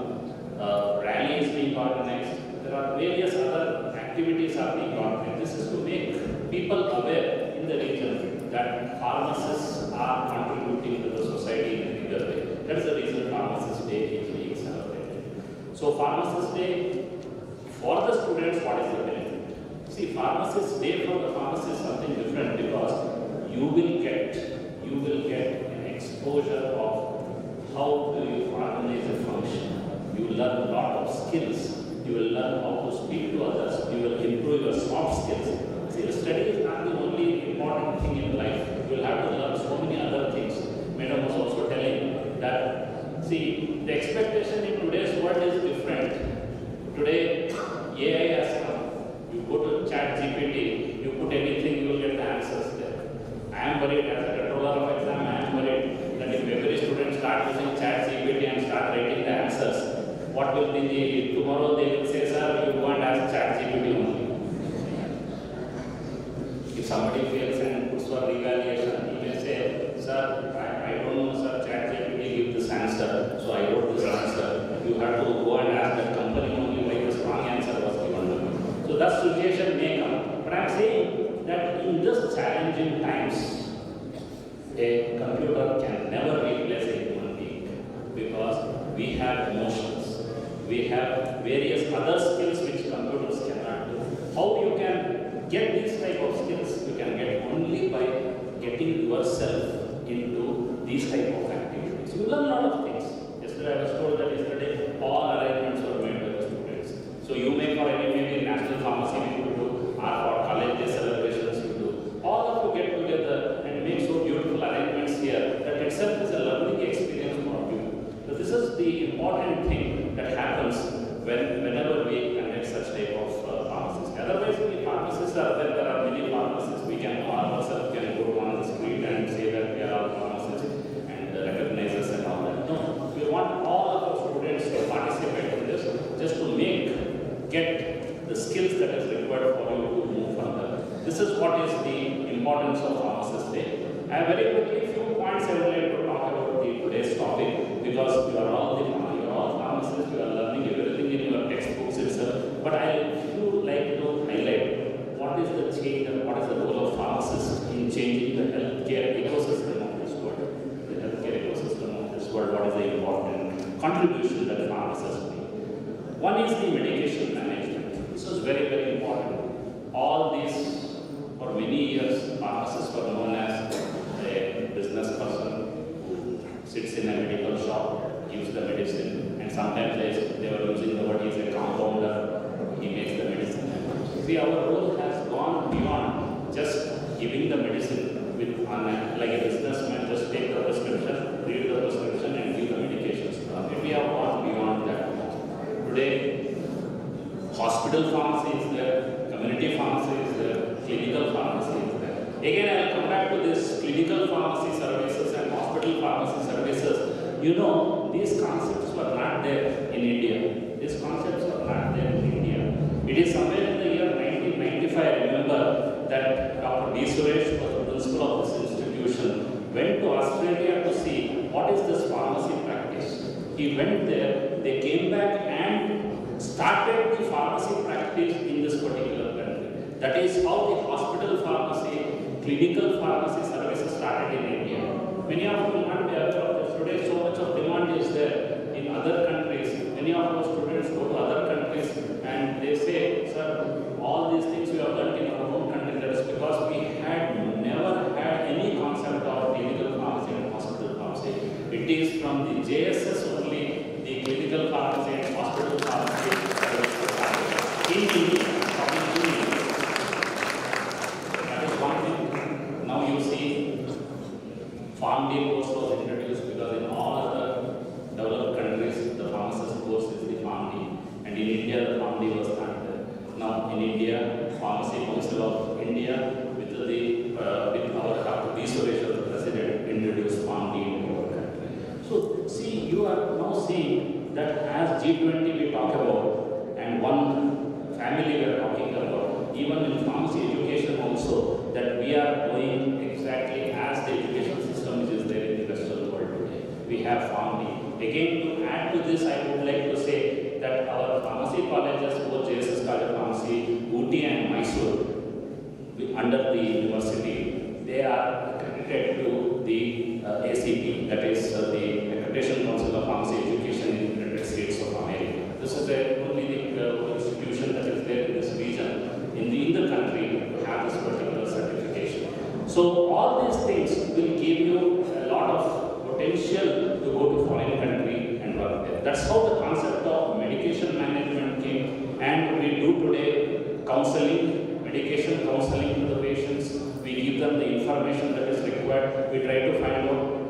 rallies being organized. There are various other activities are being organized. This is to make people aware in the region that pharmacists are contributing to the society in a bigger way. That is the reason Pharmacist Day is being celebrated. So Pharmacist Day, for the students, what is the benefit? See, Pharmacist Day for the pharmacist is something different because you will get an exposure of how do you organize a function. You will learn a lot of skills. You will learn how to speak to others. You will improve your soft skills. See, study is not the only important thing in life. You will have to learn so many other things. Madam was also telling that, see, the expectation in today's world is different. Today, AI has come. You go to ChatGPT, you put anything, you will get the answers there. I am worried as a controller of exam, I am worried that if every student start using ChatGPT and start writing the answers, what will be the, tomorrow they will say, sir, you go and ask ChatGPT only. If somebody fails and puts for evaluation, he may say, sir, I don't know, sir, ChatGPT give this answer, so I wrote this answer. You have to go and ask that company only why this wrong answer was given to me. So that situation may come. But I am saying that in this challenging times, a computer can never replace a human being because we have emotions. We have various other skills which computers cannot do. How you can get these type of skills? You can get only by getting yourself into these type of activities. You learn a lot of things. Yesterday I was told that all arrangement important thing that happens whenever we conduct such type of pharmacies. Otherwise, we pharmacists are there. There are many pharmacists. We can ourselves can go on the street and say that we are all pharmacists and recognize us and all that. No, we want all of our students to participate in this, just to get the skills that is required for you to move further. This is what is the importance of Pharmacist Day. And very quickly, few points I would like to talk about today's topic, because you are all pharmacists, you are learning everything in your textbooks itself. But I would like to highlight what is the change and what is the role of pharmacists in changing the healthcare ecosystem of this world. The healthcare ecosystem of this world, what is the important contribution that pharmacists make? One is the medication management. This is very, very important. All these, for many years, pharmacists were known as a business person who sits in a medical shop, gives the medicine, and sometimes they were using the word he's a compounder, he makes the medicine. See, our role has gone beyond just giving the medicine like a businessman, just take the prescription, read the prescription, and give the medications. We have gone beyond that. Today, hospital pharmacy is there, community pharmacy is there, clinical pharmacy is there. Again, I will come back to this clinical pharmacy services and hospital pharmacy services. You know, these concepts were not there in India. These concepts were not there in India. It is somewhere in the year 1995, I remember, that Dr. B. Suresh was the principal of this institution, went to Australia to see what is this pharmacy practice. He went there, they came back and started the pharmacy practice in this particular country. That is how the hospital pharmacy, clinical pharmacy services started in India. Many of you will not be aware of this. Today, so much of demand is there in other countries. Many of our students go to other countries and they say, sir, all these things we have learned in our own country. That is because we had never had any concept of clinical pharmacy and hospital pharmacy. It is from the JSS only, the clinical pharmacy and hospital pharmacy in India. That is one thing. Now you see, PharmD course was introduced because in all other developed countries, the pharmacist course is the PharmD. And in India, the PharmD was not there. Now in India, Pharmacy Council of India, with our Dr. B. Suresh as the president, introduced PharmD into our country. So see, you are now seeing that as G20 we talk about, and one family we are talking about, even in pharmacy education also, that we are doing exactly as the education system which is there in the Western world today. We have PharmD. Again, to add to this, I would like to say that our pharmacy colleges, both JSS College of Pharmacy, Ooty and Mysuru, under the university, they are accredited to the ACP, that is the Accreditation Council of Pharmacy Education in the United States of America. This is the only institution that is there in this region, in the country, to have this particular certification. So all these things will give you a lot of potential to go to foreign country and work there. That's how the concept of medication management came, and we do today counseling, medication counseling to the patients. We give them the information that is required. We try to find out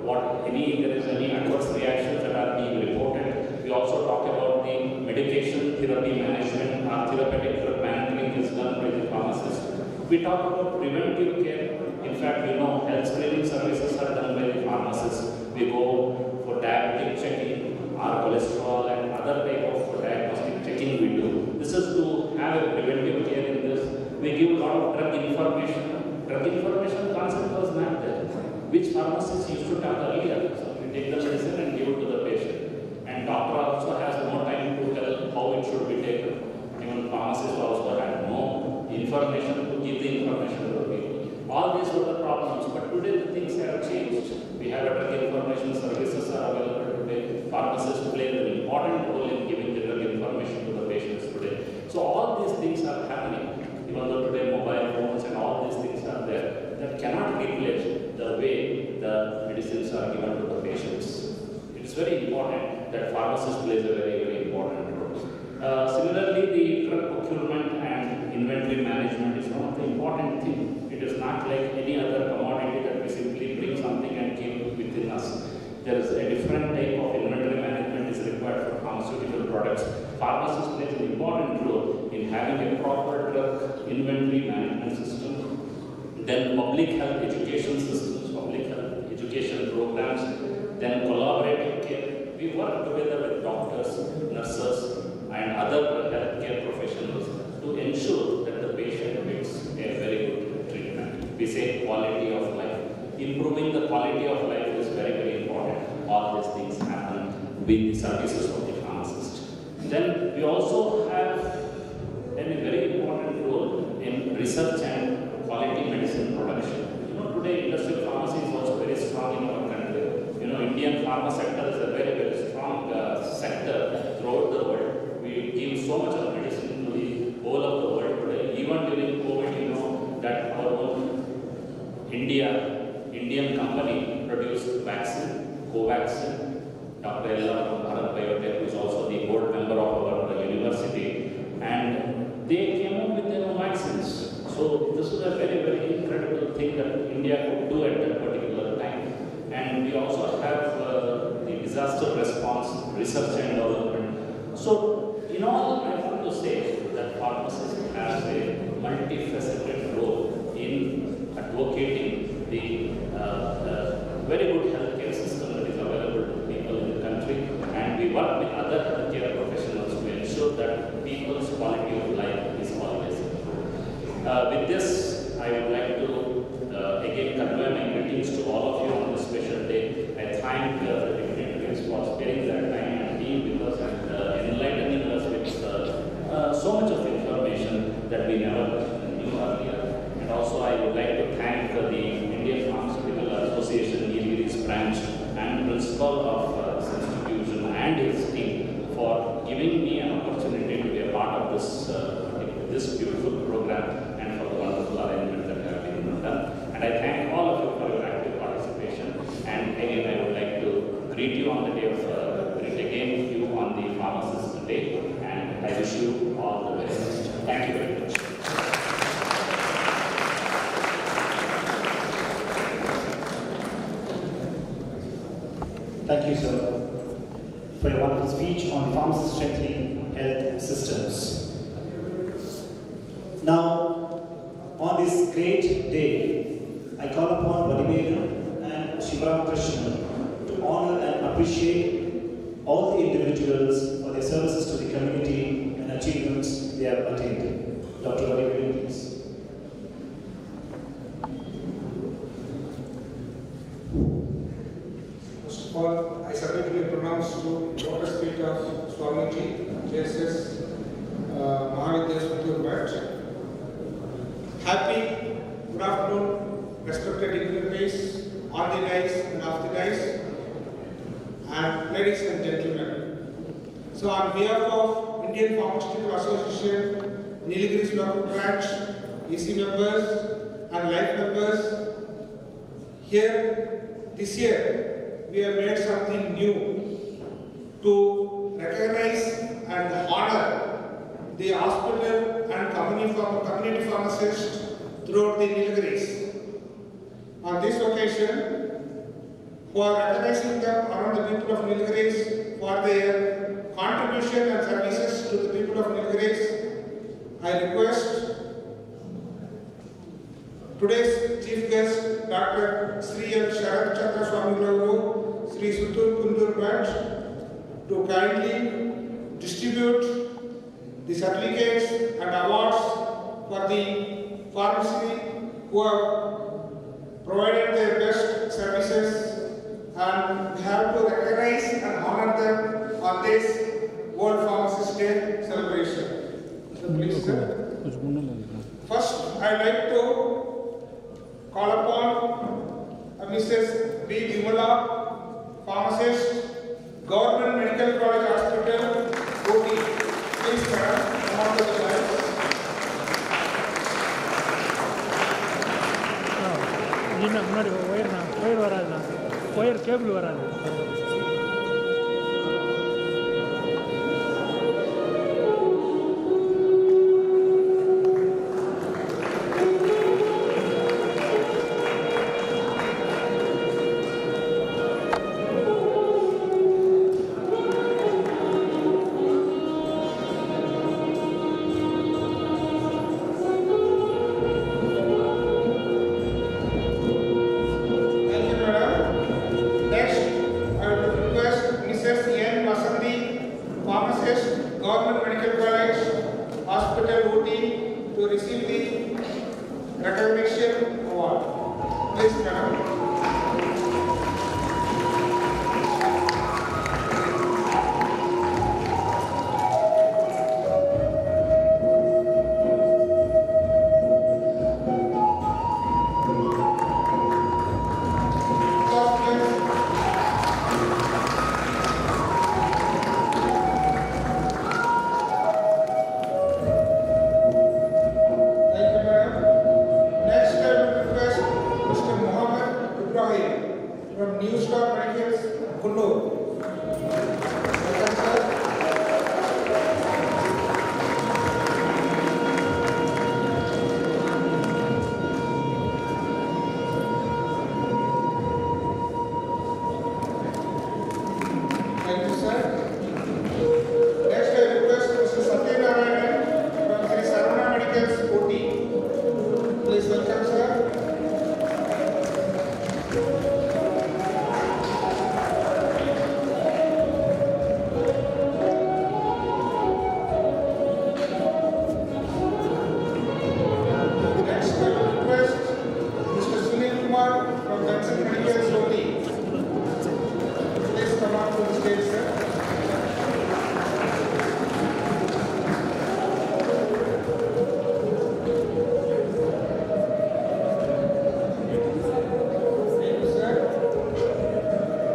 if there is any adverse reactions that are being reported. We also talk about the medication therapy management. Our therapeutic drug management is done by the pharmacist. We talk about preventive care. In fact, health screening services are done by the pharmacists. We go for diabetic checking, our cholesterol and other type of diagnostic checking we do. This is to have a preventive care in this. We give a lot of drug information. Drug information concept was not there, which pharmacists used to talk earlier. So we take the medicine and give it to the patient. And doctor also has no time to tell how it should be taken. Even pharmacists also had no information to give the information to the people. All these were the problems, but today the things have changed. We have a drug information services are available today. Pharmacists play an important role in giving the drug information to the patients today. So all these things are happening. Even though today mobile phones and all these things are there, that cannot replace the way the medicines are given to the patients. It is very important that pharmacist plays a very, very important role. Similarly, the drug procurement and inventory management is one of the important things. It is not like any other commodity that we simply bring something and keep within us. There is a different type of inventory management is required for pharmaceutical products, pharmacists plays an important role in having a proper drug inventory management system, then public health education systems, public health education programs, then collaborative care. We work together with doctors, nurses, and other healthcare professionals to ensure that the patient gets a very good treatment. We say quality of life. Improving the quality of life is very, very important. All these things happen with the services of the pharmacist. Then we also have a very important role in research and quality medicine production. You know, today industrial pharmacy is also very strong in our country. You know, Indian pharma sector is a very, very strong sector throughout the world. We give so much of medicine to the whole of the world today. Even during COVID, you know, that our own Indian company produced vaccine, Covaxin. Dr. Ella from Bharat Biotech, who is also the board member of our university, and they came up with their own vaccines. So this is a very, very incredible thing that India could do at that particular time. And we also have the disaster response, research and development. So in all, I want to say that pharmacists have a multifaceted role in advocating the very good healthcare system that is available to people in the country, and we work with other healthcare professionals to ensure that people's quality of life is always improved. With this, I would like to again convey my greetings to all of you on this special day. I thank the dignitaries for sparing their time and being with us and enlightening us with so much of information that we never knew earlier. And also I would like to thank the Indian Pharmaceutical Association Nilgiris branch and principal of this institution and his team for giving me an opportunity to be a part of this beautiful program and for the wonderful arrangement that have been done. And I thank all of you for your active participation. And again, I would like to greet you on the day of greet again you on the Pharmacist Day, and I wish you all the best. Thank you very much. Thank you, sir, for your wonderful speech on pharmacist strengthening health systems. Now, on this great day, I call upon Vadimeda and Shivarathri to honor and appreciate all the individuals for their services to the community and achievements they have attained. Dr. Vadimeda, please. I submit my pronouns to Lotus Feet of Swamiji, JSS Mahavidya Suttur Bhat. Happy good afternoon, respected dignitaries, on the dais and off the dais, and ladies and gentlemen. So on behalf of Indian Pharmaceutical Association, Nilgiris local branch, EC members and life members, here this year, we have made something new to recognize and honor the hospital and community pharmacists throughout the Nilgiris. On this occasion, for recognizing them around the people of Nilgiris for their contribution and services to the people of Nilgiris, I request today's chief guest, Dr. Sri L. Sharat Chandra Swami Gauru, Sri Suttur Kundur Bhat, to kindly distribute the certificates and awards for the pharmacy who have provided their best services, and we have to recognize and honor them on this World Pharmacist Day celebration. So please, sir. First, I would like to call upon Mrs. B. Vimala, pharmacist, Government Medical College Hospital, Ooty. Please, madam, come on to the dais. முன்னாடி wire வராது, wire cable வராது. Kunnur. Welcome, sir. Thank you, sir. Next, I request Mr. Satyanarayan from Sri Sarvana Medicals, Ooty. Please welcome, sir. Next, I request Mr. Sunil Kumar from Johnson Medicals, Ooty. Please come up to the stage, sir. Thank you, sir.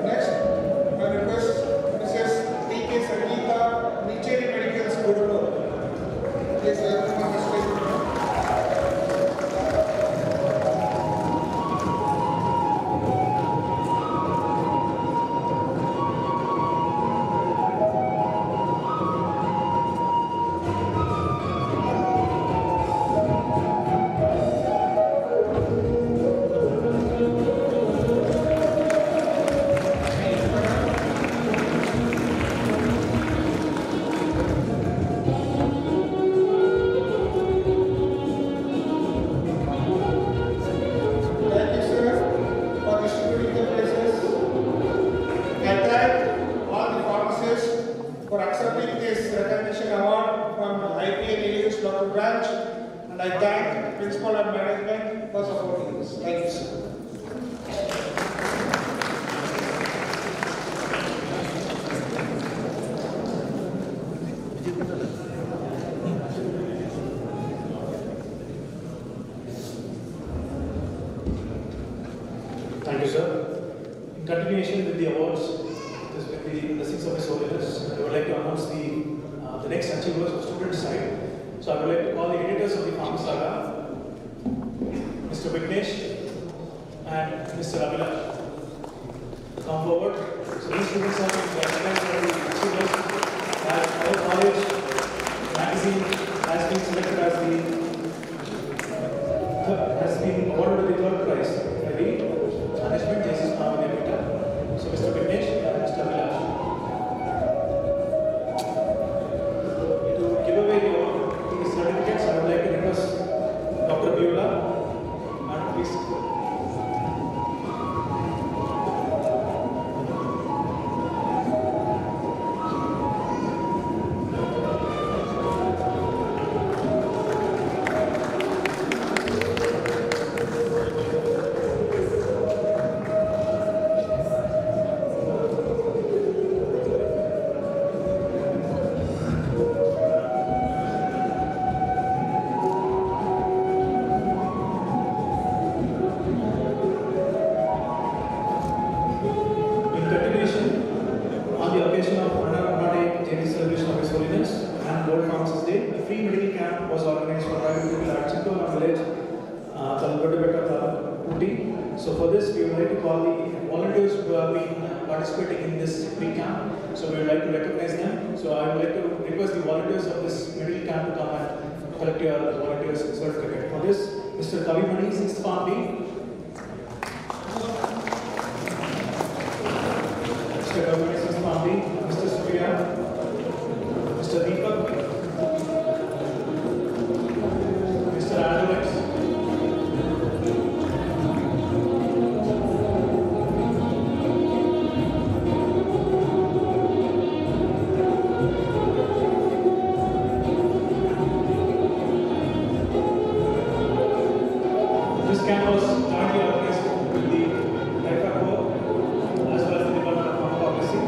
Next, I request Mrs. D.K. Sangeeta, Nicheri Medicals, Gurulur. Please welcome on the stage. Thank you, sir, for distributing the places. I thank all the pharmacists for accepting this recognition award from IPN English local branch, and I thank principal and management for supporting this. Thank you, sir. Thank you, sir. In continuation with the awards, this with the blessings of His Holiness, I would like to announce the next achievers of student side. So I would like to call the editors of the Pharmasaga, Mr. Vignesh and Mr. Abhilash, to come forward. So these students have been recognized by the achievers as our college magazine has been selected as been awarded with the third prize by the management thesis Pharmacist. So Mr. Vignesh and Mr. Abhilash. To give away these certificates, I would like to request Dr. Beulah and please. In continuation, on the occasion of Jayanthi Day Celebrations of His Holiness and World Pharmacist Day, a free medical camp was organized for private people at Suttur village, Ooty. So for this, we would like to call the volunteers who have been participating in this free camp. So we would like to recognize them. So I would like to request the volunteers of this medical camp to come and collect your volunteers certificate. For this, Mr. Kavimani, 6th Form B. Mr. Kavimani, 6th Form B. Mr. Surya, Mr. Deepak, Mr. Alex, this camp was jointly organized with the DIFACO as well as the Department of Pharmacy.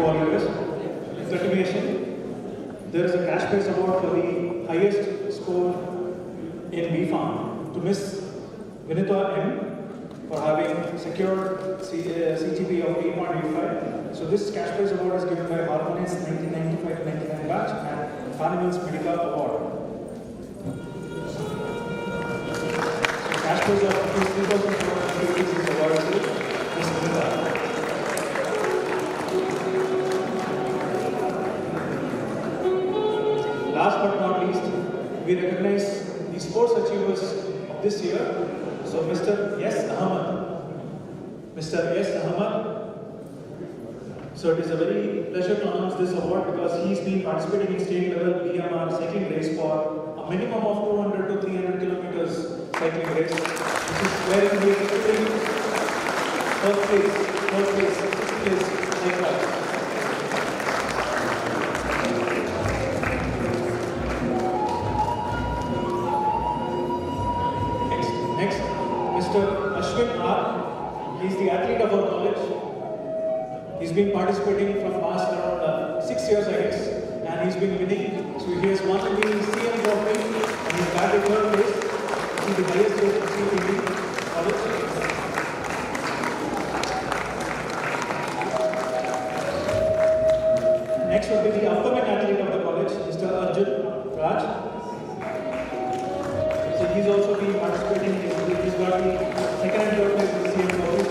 followers. In continuation, there is a cash prize award for the highest score in B.Pharm to Miss Vinitha M for having secured CGP of 8.85. So this cash prize award is given by Holiness 1995-99 batch and Holiness Medica Award. So cash prize of 3,400 rupees is awarded to Miss Vinitha. Last but not least, we recognize the sports achievers of this year. So Mr. S. Ahmad. Mr. S. Ahmad. So it is a very pleasure to announce this award because he's been participating in state level BMR cycling race for a minimum of 200 to 300 kilometers cycling race. This is where he is getting first place, sixth place, likewise. Next, Mr. Ashwin R. He is the athlete of our college. He's been participating from past around 6 years, I guess, and he's been winning. So he has won the CM trophy and he's back in third place. He's the highest rate of CM in the college. Next will be the upcoming athlete of the college, Mr. Arjun Raj. So he's also been participating. He's got the second and third place in the CM trophy.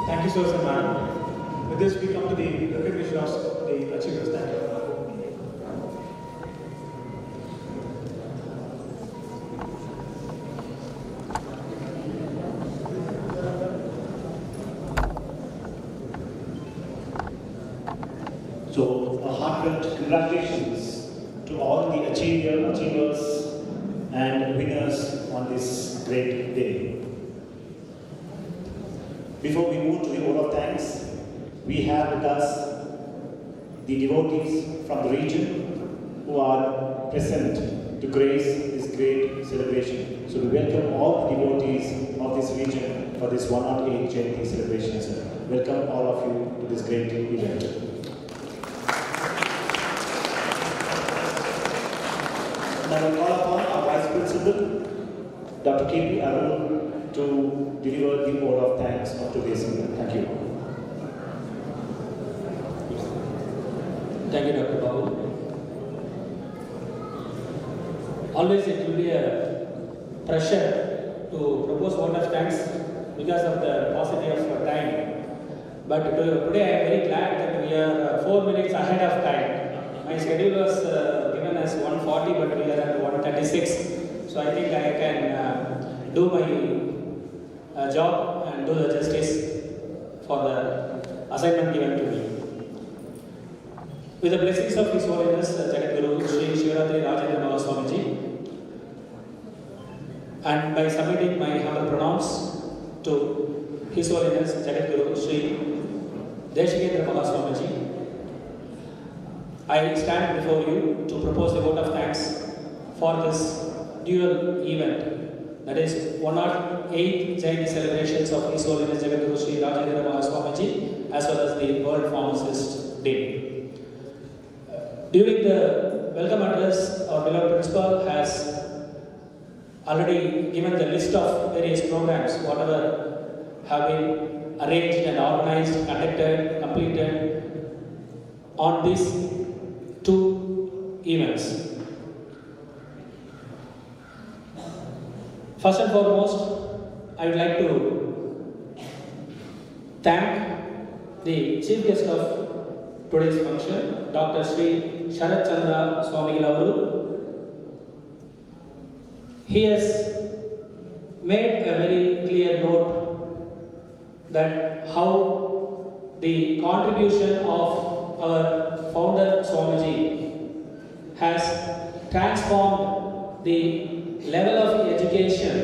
Thank you so much, ma'am. With this, we come to the recognition of the achievers. Thank you. So, a heartfelt congratulations to all the achievers and winners on this great day. Before we move to the vote of thanks, we have with us the devotees from the region who are present to grace this great celebration. So we welcome all the devotees of this region for this 108 Jayanthi celebrations. Welcome all of you to this great event. Now I call upon our Vice Principal, Dr. K.P. Arun, to deliver the vote of thanks of today's event. Thank you. Thank you, Dr. Babu. Always it will be a pressure to propose vote of thanks because of the paucity of time. But today I am very glad that we are 4 minutes ahead of time. My schedule was given as 1:40, but we are at 1:36. So I think I can do my job and do the justice for the assignment given to me. With the blessings of His Holiness Jagadguru Sri Shivarathri Rajendra Mahaswamiji, and by submitting my humble pronouns to His Holiness Jagadguru Sri Jagadguru Mahaswamiji, I stand before you to propose the vote of thanks for this dual event, that is 108 Jayanthi celebrations of His Holiness Jagadguru Sri Rajendra Mahaswamiji as well as the World Pharmacist Day. During the welcome address, our beloved principal has already given the list of various programs, whatever have been arranged and organized, conducted, completed on these two events. First and foremost, I would like to thank the chief guest of today's function, Dr. Sri Sharath Swami Avaru. He has made a very clear note that how the contribution of our founder Swamiji has transformed the level of education,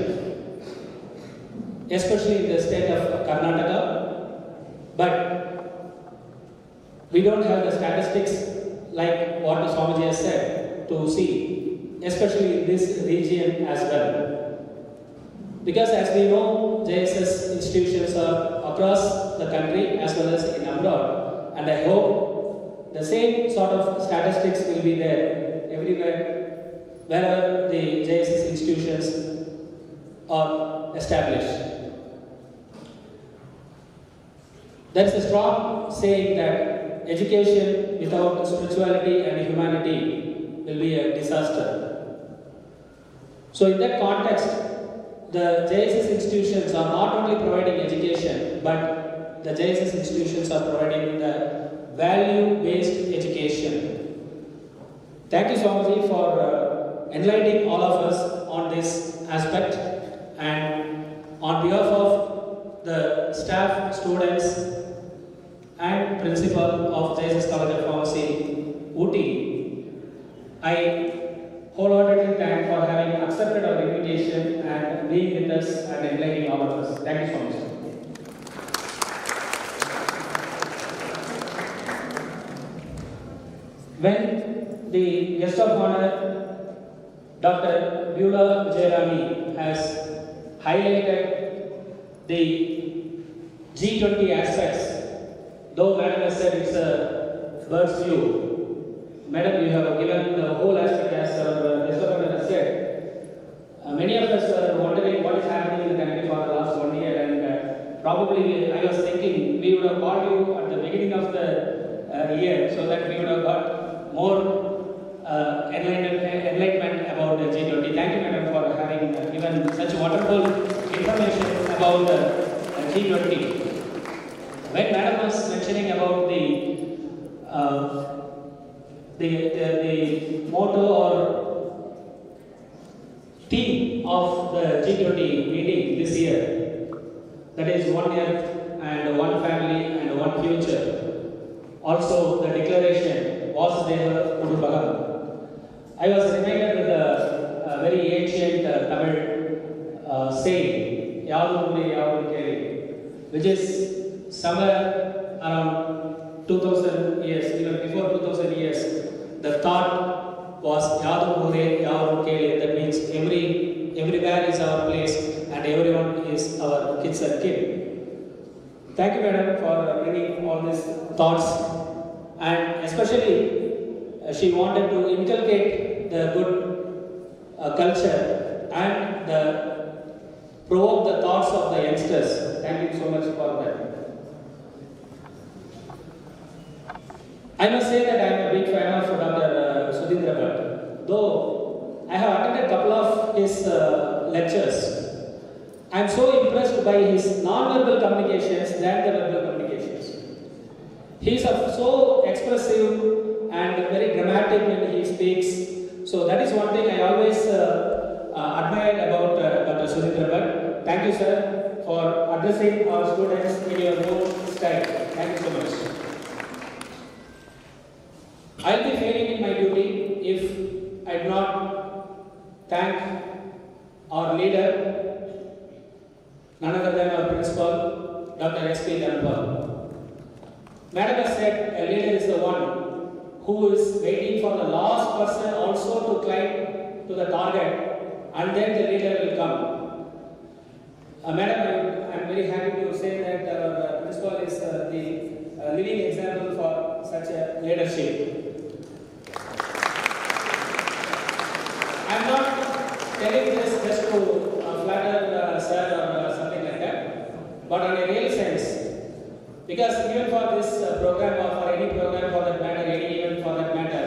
especially in the state of Karnataka, but we don't have the statistics like what Swamiji has said, to see, especially in this region as well. Because as we know, JSS institutions are across the country as well as in abroad, and I hope the same sort of statistics will be there everywhere, wherever the JSS institutions are established. There is a strong saying that education without spirituality and humanity will be a disaster. So in that context, the JSS institutions are not only providing education, but the JSS institutions are providing the value-based education. Thank you, Swamiji, for enlightening all of us on this aspect, and on behalf of the staff, students, and principal of JSS College of Pharmacy, Ooty, I wholeheartedly thank for having accepted our invitation and being with us and enlightening all of us. Thank you so much. When the guest of honor, Dr. Beulah Vijayarani, has highlighted the G20 aspects, though Madam has said it's a bird's view, Madam, you have given the whole aspect as our guest of honor has said. Many of us were wondering what is happening in the country for the last 1 year, and probably I was thinking we would have called you at the beginning of the year so that we would have got more enlightenment about the G20. Thank you, Madam, for having given such wonderful information about the G20. When Madam was mentioning about the motto or theme of the G20 meeting this year, that is one earth and one family and one future. Also, the declaration Vasudeva Kudubagam. I was reminded with a very ancient Tamil saying, Yadumri Yadum Keri, which is somewhere around 2000 years, even before 2000 years. The thought was Yadumure Yadum Keri, that means everywhere is our place and everyone is our kids and kin. Thank you, Madam, for bringing all these thoughts. And especially, she wanted to inculcate the good culture and provoke the thoughts of the youngsters. Thank you so much for that. I must say that I am a big fan of Dr. Sudhindra Bhatt. Though I have attended a couple of his lectures, I am so impressed by his non-verbal communications than the verbal communications. He is so expressive and very dramatic when he speaks. So that is one thing I always admired about Dr. Sudhindra Bhatt. Thank you, sir, for addressing our students in your own style. Thank you so much. I will be failing in my duty if I do not thank our leader, none other than our principal, Dr. S.P. Dhanapal. Madam has said a leader is the one who is waiting for the last person also to climb to the target, and then the leader will come. Madam, I am very happy to say that our principal is the living example for such a leadership. I am not telling this just to flatter sir or something like that, but on a real sense. Because even for this program or for any program for that matter, any event for that matter,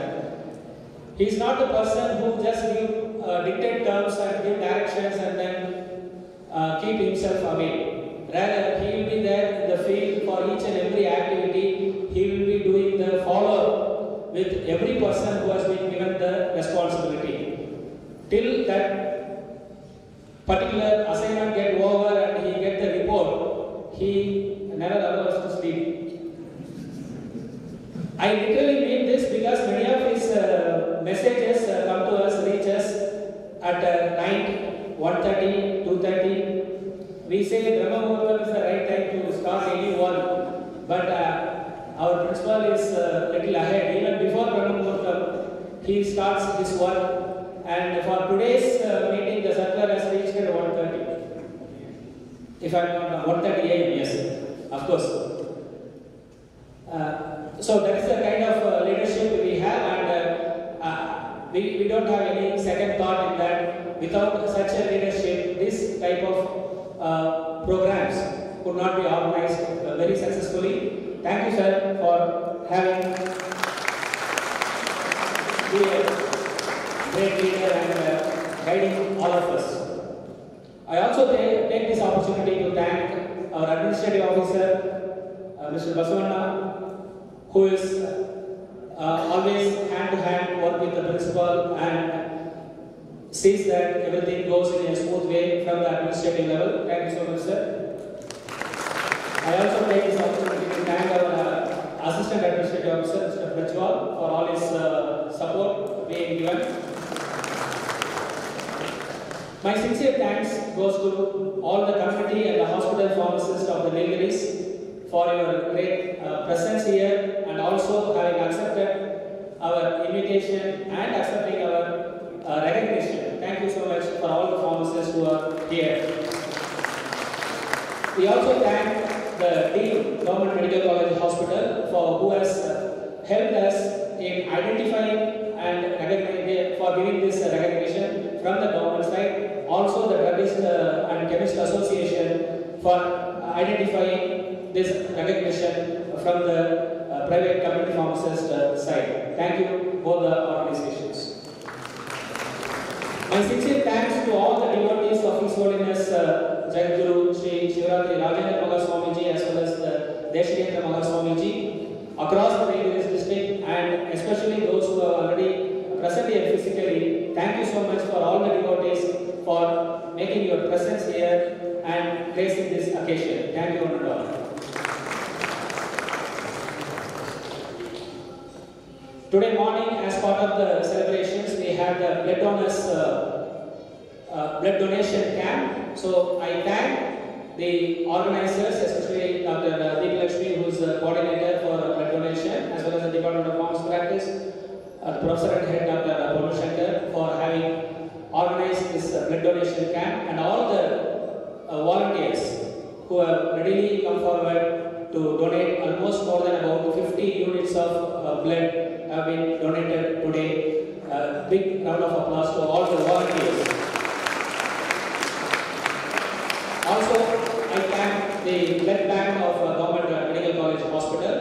he is not the person who just dictate terms and give directions and then keep himself away. Rather, he will be there in the field for each and every activity. He will be doing the follow-up with every person who has been given the responsibility. Till that particular assignment get over and he get the report, he never allows us to sleep. I literally mean this because many of his messages come to us, reach us at night, 1:30, 2:30. We say Brahma Muhurtam is the right time to start any work, but our principal is little ahead. Even before Brahma he starts his work. And for today's meeting, the circular has reached at 1:30. If I'm not 1:30 a.m., yes, of course. So that is the kind of leadership we have, and we don't have any second thought in that. Without such a leadership, this type of programs could not be organized very successfully. Thank you, sir, for having been a great leader and guiding all of us. I also take this opportunity to thank our administrative officer, Mr. Basavanna, who is always hand-to-hand work with the principal and sees that everything goes in a smooth way from the administrative level. Thank you so much, sir. I also take this opportunity to thank our assistant administrative officer, Mr. Prajwal, for all his support being given. My sincere thanks goes to all the community and the hospital pharmacists of the Nilgiris for your great presence here and also having accepted our invitation and accepting our recognition. Thank you so much for all the pharmacists who are here. We also thank the Dean, Government Medical College Hospital, who has helped us in identifying and for giving this recognition from the government side. Also the Druggist and Chemist Association for identifying this recognition from the private community pharmacist side. Thank you, both the organizations. My sincere thanks to all the devotees of His Holiness Jagadguru, Sri Shivarathri Rajendra Mahaswamiji, as well as the Deshigendra Mahaswamiji across the Nilgiris district, and especially those who are already present here physically. Thank you so much for all the devotees for making your presence here and gracing this occasion. Thank you, one and all. Today morning, as part of the celebrations, we had the blood donation camp. So I thank the organizers, especially Dr. Deep Lakshmi, who is the coordinator for blood donation, as well as the Department of Pharmacy Practice, Professor and Head Dr. Ponu Shankar, for having organized this blood donation camp, and all the volunteers who have readily come forward to donate. Almost more than about 50 units of blood have been donated today. Big round of applause to all the volunteers. Also, I thank the blood bank of Government Medical College Hospital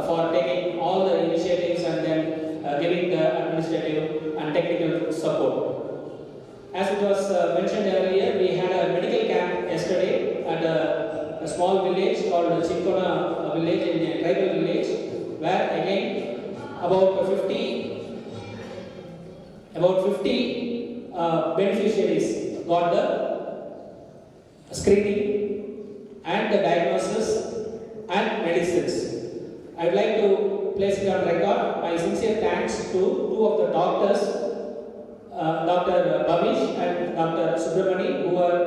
for taking all the initiatives and then giving the administrative and technical support. As it was mentioned earlier, we had a medical camp yesterday at a small village called Chinkona village, in a tribal village, where again about 50 beneficiaries got the screening and the diagnosis and medicines. I would like to place it on record my sincere thanks to two of the doctors, Dr. Babish and Dr. Subramani, who are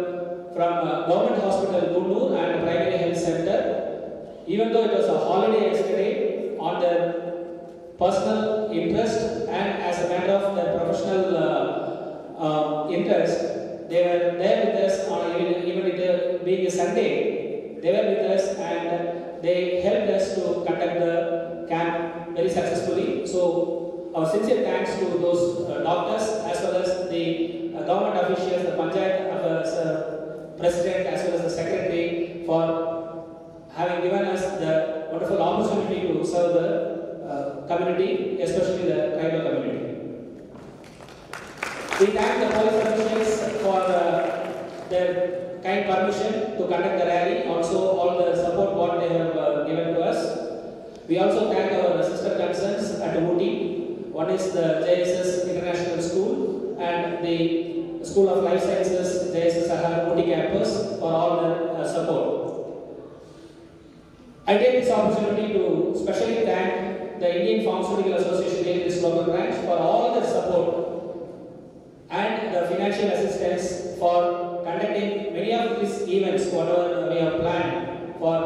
from Government Hospital Gundur and Primary Health Center. Even though it was a holiday yesterday, on their personal interest and as a matter of their professional interest, they were there with us on even it being a Sunday. They were with us and they helped us to conduct the camp very successfully. So our sincere thanks to those doctors as well as the government officials, the Panchayat president as well as the secretary, for having given us the wonderful opportunity to serve the community, especially the tribal community. We thank the police officials for their kind permission to conduct the rally, also all the support what they have given to us. We also thank our sister concerns at Ooty. One is the JSS International School and the School of Life Sciences, JSS Sahar Ooty campus, for all the support. I take this opportunity to specially thank the Indian Pharmaceutical Association in this local branch for all their support and the financial assistance for conducting many of these events, whatever we have planned for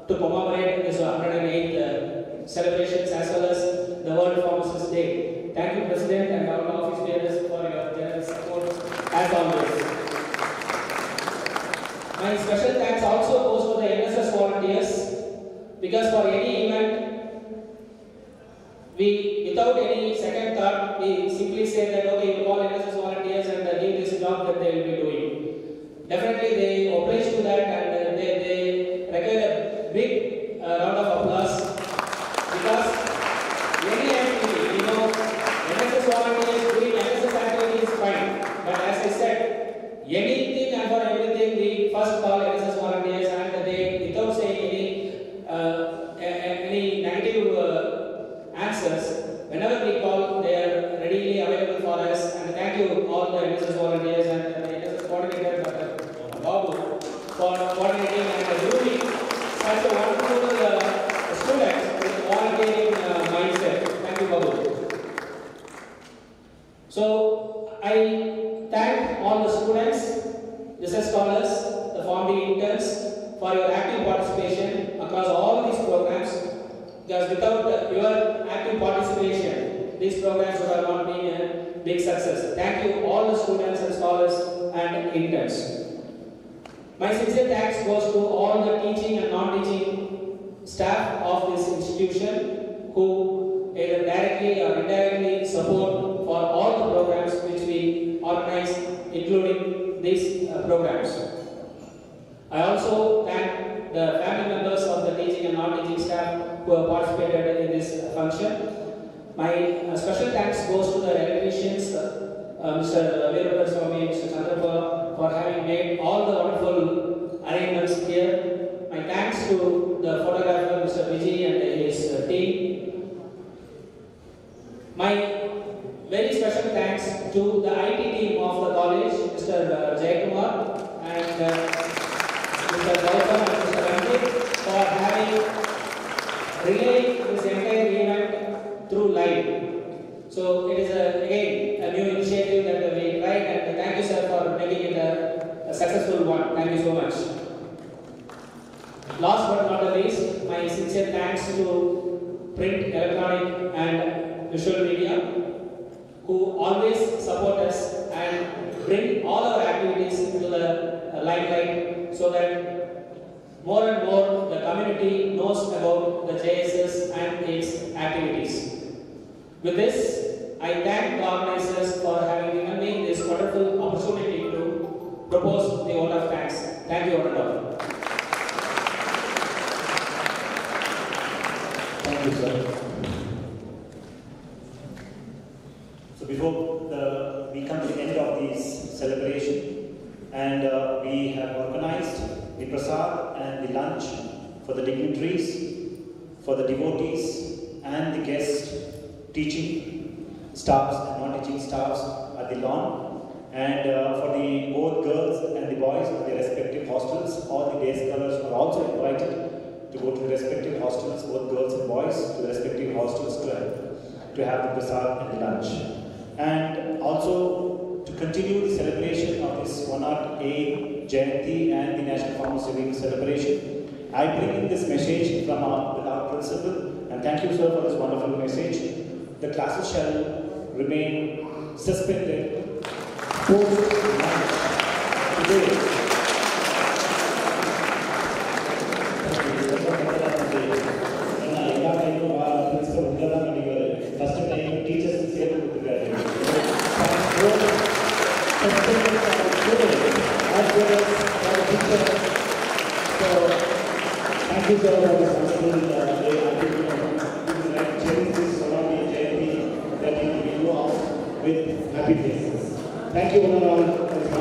to commemorate this 108th celebrations as well as the World Pharmacist Day. Thank you, President. we, without any second thought, we simply say that okay, you call NSS volunteers and give this job that they will be doing. Definitely they oblige to that, and they require a big round of applause, because any activity, NSS volunteers doing NSS activity is fine, but as I said, anything and for everything we first call NSS volunteers, and they, without saying any negative answers, whenever we call, they are readily available for us. And thank you all the NSS volunteers and the NSS coordinator, Dr. Babu, for coordinating and grooming such a wonderful students with volunteering mindset. Thank you, Babu. So I thank all the students, research scholars, the Form D interns for your active participation across all these programs. Because without your active participation, these programs would have not been a big success. Thank you all the students and scholars and interns. My sincere thanks goes to all the teaching and non-teaching staff of this institution who either directly or indirectly support for all the programs which we organize, including these programs. I also thank the family members of the teaching and non-teaching staff who have participated in this function. My special thanks goes to the electricians, Mr. Veerabhadra, Mr. Chandrapa, for having made all the wonderful arrangements here. My thanks to the photographer, Mr. Vijay, and his team. My very special thanks to the IT team of the college, Mr. Jayakumar and Mr. Gautam and Mr. Ranjit, for having relaying this entire event through live. So it is again a new initiative that we tried, and thank you, sir, for making it a successful one. Thank you so much. Last but not the least, my sincere thanks to print, electronic and visual media who always support us and bring all our activities into the limelight, so that more and more the community knows about the JSS and its activities. With this, I thank the organizers for having given me this wonderful opportunity to propose the vote of thanks. Thank you, one and all. Thank you, sir. So before we come to the end of this celebration, and we have organized the prasad and the lunch for the dignitaries, for the devotees and the guest teaching staffs and non-teaching staffs at the lawn, and for the both girls and the boys at their respective hostels. All the day scholars are also invited to go to the respective hostels, both girls and boys, to the respective hostels to have the prasad and the lunch. And also to continue the celebration of this 108 Jayanthi and the National Pharmacist celebration, I bring in this message from our beloved principal, and thank you, sir, for this wonderful message. The classes shall remain suspended post-lunch today. Thank you, sir, for this wonderful that you do off with happy faces. Thank you, one and all.